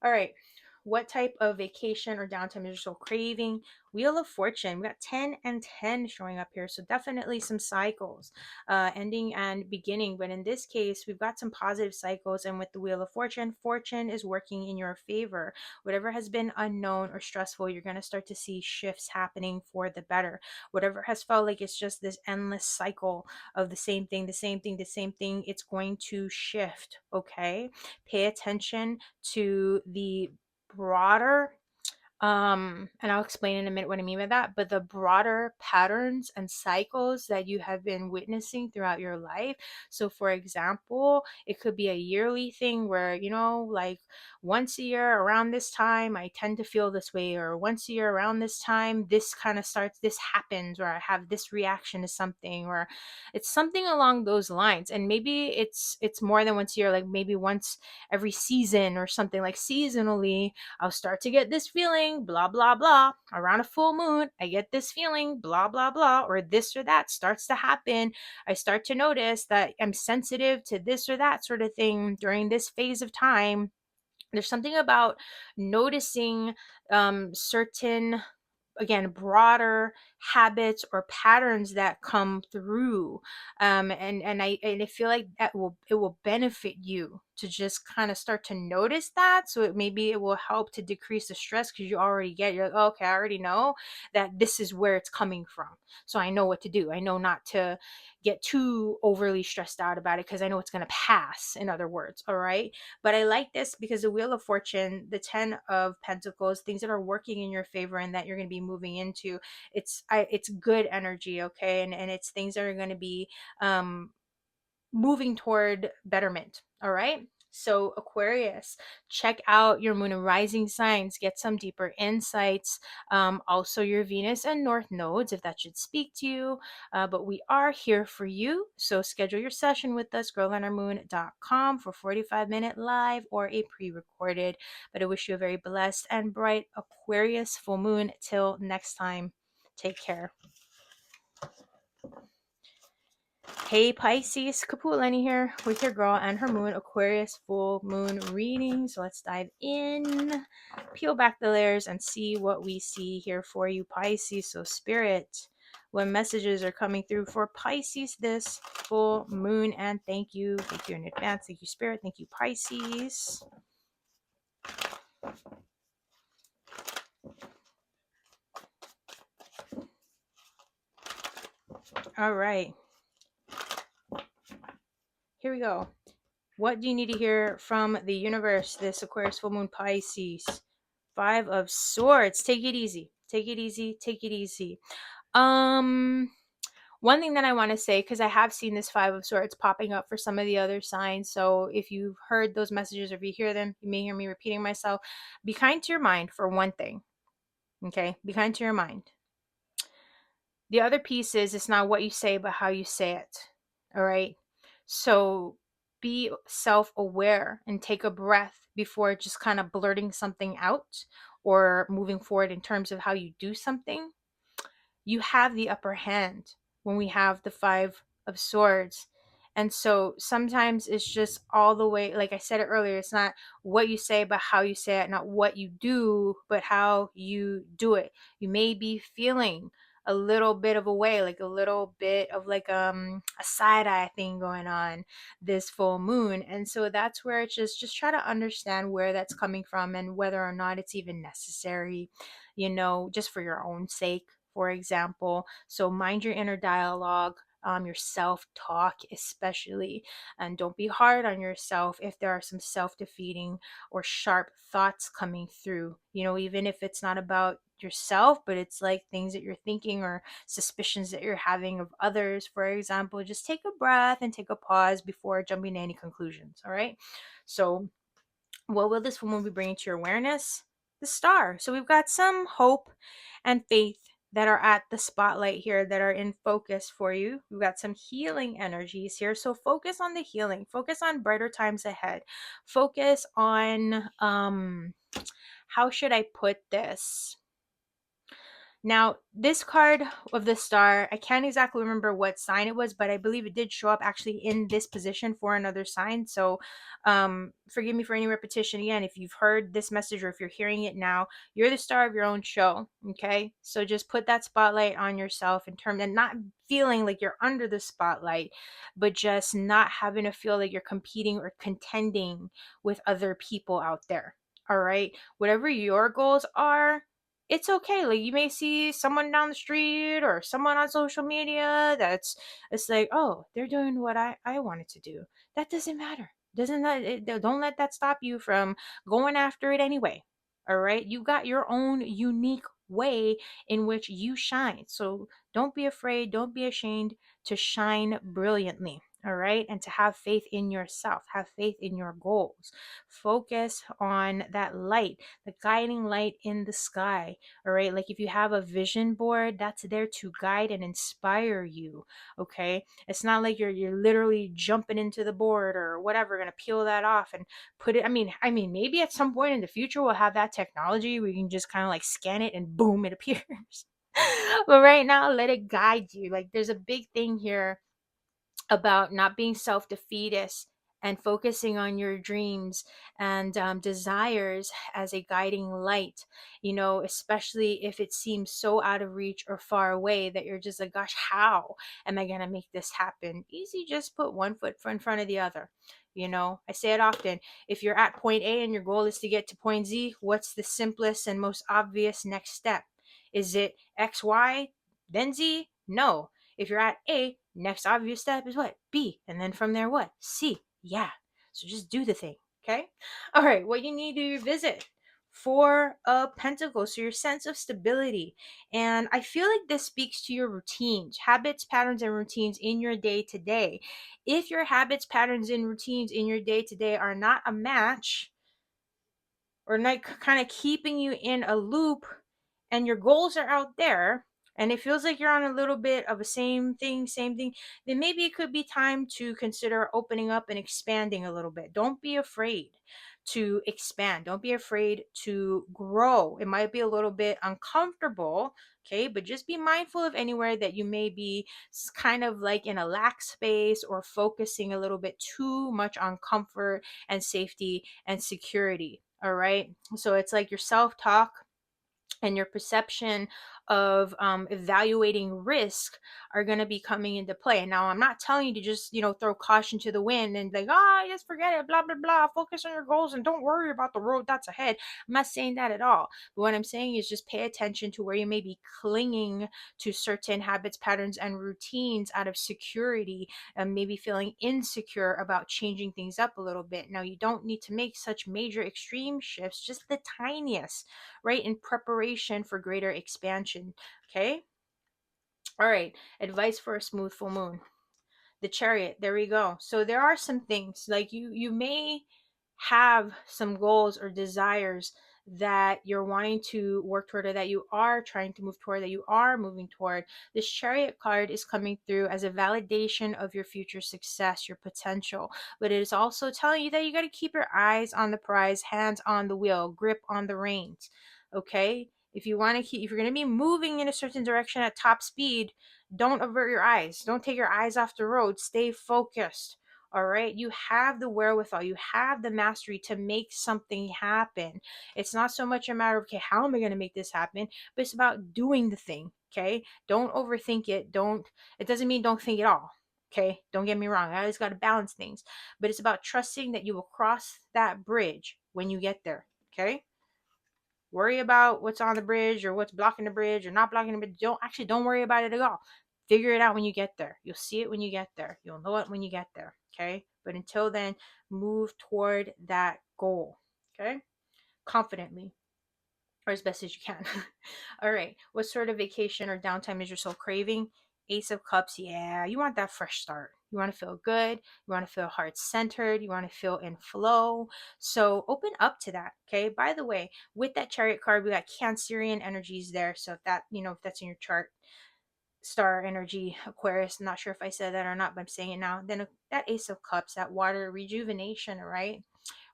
[SPEAKER 1] All right. What type of vacation or downtime is you so craving? Wheel of Fortune. We got 10 and 10 showing up here. So definitely some cycles, ending and beginning. But in this case, we've got some positive cycles. And with the Wheel of Fortune, fortune is working in your favor. Whatever has been unknown or stressful, you're going to start to see shifts happening for the better. Whatever has felt like it's just this endless cycle of the same thing, the same thing, the same thing, it's going to shift. Okay. Pay attention to the broader, and I'll explain in a minute what I mean by that, but the broader patterns and cycles that you have been witnessing throughout your life. So for example, it could be a yearly thing where, like once a year around this time I tend to feel this way, or once a year around this time this happens, or I have this reaction to something, or it's something along those lines. And maybe it's more than once a year, like maybe once every season or something, like seasonally I'll start to get this feeling, blah, blah, blah. Around a full moon, I get this feeling, blah, blah, blah, or this or that starts to happen. I start to notice that I'm sensitive to this or that sort of thing during this phase of time. There's something about noticing certain, again, broader habits or patterns that come through, and I feel like it will benefit you to just kind of start to notice that. So maybe it will help to decrease the stress, because you're like, oh, okay, I already know that this is where it's coming from, so I know what to do. I know not to get too overly stressed out about it, because I know it's going to pass, in other words. All right. But I like this because the Wheel of Fortune, the 10 of Pentacles, things that are working in your favor and that you're going to be moving into, it's good energy. Okay. And it's things that are going to be moving toward betterment. All right. So Aquarius, check out your moon and rising signs, get some deeper insights. Also your Venus and North nodes, if that should speak to you. But we are here for you. So schedule your session with us, girlandourmoon.com, for 45-minute live or a pre-recorded. But I wish you a very blessed and bright Aquarius full moon. Till next time, take care. Hey Pisces, Kapualani here with your girl and her moon Aquarius full moon reading. So let's dive in, peel back the layers, and see what we see here for you, Pisces. So Spirit, what messages are coming through for Pisces this full moon? And thank you in advance. Thank you, Spirit. Thank you, Pisces. All right, here we go. What do you need to hear from the universe this Aquarius full moon, Pisces? 5 of Swords. Take it easy. Take it easy. Take it easy. One thing that I want to say, because I have seen this 5 of Swords popping up for some of the other signs. So if you've heard those messages, or if you hear them, you may hear me repeating myself. Be kind to your mind, for one thing. Okay? Be kind to your mind. The other piece is, it's not what you say, but how you say it. All right? So be self-aware and take a breath before just kind of blurting something out or moving forward in terms of how you do something. You have the upper hand when we have the 5 of Swords. And so sometimes it's just all the way, like I said it earlier, it's not what you say, but how you say it, not what you do, but how you do it. You may be feeling a little bit of a way, like a little bit of like a side eye thing going on this full moon. And so that's where it's just try to understand where that's coming from and whether or not it's even necessary, just for your own sake, for example. So mind your inner dialogue. your self-talk especially. And don't be hard on yourself if there are some self-defeating or sharp thoughts coming through, even if it's not about yourself, but it's like things that you're thinking or suspicions that you're having of others, for example. Just take a breath and take a pause before jumping to any conclusions. All right. So what will this woman be bringing to your awareness? The star. So we've got some hope and faith that are at the spotlight here, that are in focus for you. We've got some healing energies here. So focus on the healing, focus on brighter times ahead, focus on, how should I put this? Now, this card of the star, I can't exactly remember what sign it was, but I believe it did show up actually in this position for another sign. So forgive me for any repetition. Again, if you've heard this message or if you're hearing it now, you're the star of your own show. Okay. So just put that spotlight on yourself in terms, and not feeling like you're under the spotlight, but just not having to feel like you're competing or contending with other people out there. All right. Whatever your goals are, it's okay. Like, you may see someone down the street or someone on social media that's, it's like, oh, they're doing what I wanted to do. That doesn't matter. Doesn't that don't let that stop you from going after it anyway. All right. You got your own unique way in which you shine. So don't be afraid, don't be ashamed to shine brilliantly. All right. And to have faith in yourself, have faith in your goals. Focus on that light, the guiding light in the sky. All right. Like, if you have a vision board, that's there to guide and inspire you. Okay. It's not like you're literally jumping into the board or whatever, gonna peel that off and put it. I mean, maybe at some point in the future we'll have that technology where you can just kind of like scan it and boom, it appears. But right now, let it guide you. Like, there's a big thing here about not being self-defeatist and focusing on your dreams and desires as a guiding light, especially if it seems so out of reach or far away that you're just like, gosh, how am I going to make this happen? Easy, just put one foot in front of the other. I say it often. If you're at point A and your goal is to get to point Z, what's the simplest and most obvious next step? Is it X, Y, then Z? No. If you're at A, next obvious step is what? B. And then from there, what? C. Yeah. So just do the thing. Okay. All right. What you need to revisit. Four of Pentacles. So your sense of stability. And I feel like this speaks to your routines, habits, patterns, and routines in your day to day. If your habits, patterns, and routines in your day to day are not a match, or not kind of keeping you in a loop, and your goals are out there, and it feels like you're on a little bit of a same thing, then maybe it could be time to consider opening up and expanding a little bit. Don't be afraid to expand. Don't be afraid to grow. It might be a little bit uncomfortable, okay? But just be mindful of anywhere that you may be kind of like in a lax space or focusing a little bit too much on comfort and safety and security. All right. So it's like your self talk and your perception of evaluating risk are going to be coming into play. And now, I'm not telling you to just, throw caution to the wind and like, just forget it, blah, blah, blah. Focus on your goals and don't worry about the road that's ahead. I'm not saying that at all. But what I'm saying is just pay attention to where you may be clinging to certain habits, patterns, and routines out of security, and maybe feeling insecure about changing things up a little bit. Now, you don't need to make such major extreme shifts, just the tiniest, right, in preparation for greater expansion. Okay. All right. Advice for a smooth full moon. The Chariot. There we go. So there are some things like you may have some goals or desires that you're wanting to work toward, or that you are trying to move toward, that you are moving toward. This Chariot card is coming through as a validation of your future success, your potential, but it is also telling you that you got to keep your eyes on the prize, hands on the wheel, grip on the reins. Okay. If you want to keep, if you're going to be moving in a certain direction at top speed, don't avert your eyes. Don't take your eyes off the road. Stay focused. All right. You have the wherewithal. You have the mastery to make something happen. It's not so much a matter of, okay, how am I going to make this happen? But it's about doing the thing. Okay. Don't overthink it. It doesn't mean don't think at all. Okay. Don't get me wrong. I always got to balance things. But it's about trusting that you will cross that bridge when you get there. Okay. Worry about what's on the bridge or what's blocking the bridge or not blocking the bridge. Don't worry about it at all. Figure it out when you get there. You'll see it when you get there. You'll know it when you get there. Okay. But until then, move toward that goal. Okay. Confidently, or as best as you can. All right. What sort of vacation or downtime is your soul craving? Ace of Cups. Yeah. You want that fresh start. You want to feel good. You want to feel heart centered. You want to feel in flow. So open up to that. Okay. By the way, with that Chariot card, we got Cancerian energies there. So if that, if that's in your chart, star energy, Aquarius, I'm not sure if I said that or not, but I'm saying it now. Then that Ace of Cups, that water, rejuvenation, right?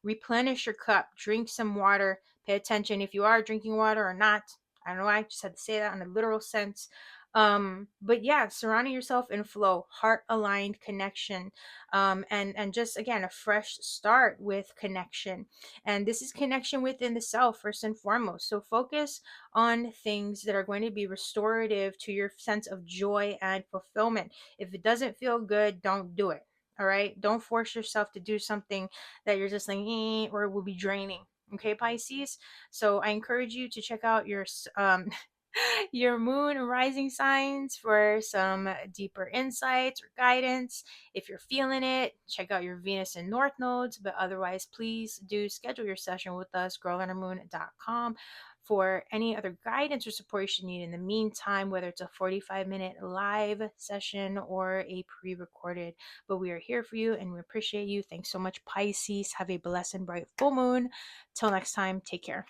[SPEAKER 1] Replenish your cup, drink some water, pay attention if you are drinking water or not. I don't know why I just had to say that in a literal sense. But yeah, surrounding yourself in flow, heart aligned connection, and just again a fresh start with connection. And this is connection within the self first and foremost. So focus on things that are going to be restorative to your sense of joy and fulfillment. If it doesn't feel good, don't do it. All right. Don't force yourself to do something that you're just like, or it will be draining. Okay, Pisces. So I encourage you to check out your moon and rising signs for some deeper insights or guidance. If you're feeling it, check out your Venus and North nodes. But otherwise, please do schedule your session with us, girlundermoon.com, for any other guidance or support you should need in the meantime, whether it's a 45-minute live session or a pre-recorded. But we are here for you and we appreciate you. Thanks so much, Pisces. Have a blessed and bright full moon. Till next time, take care.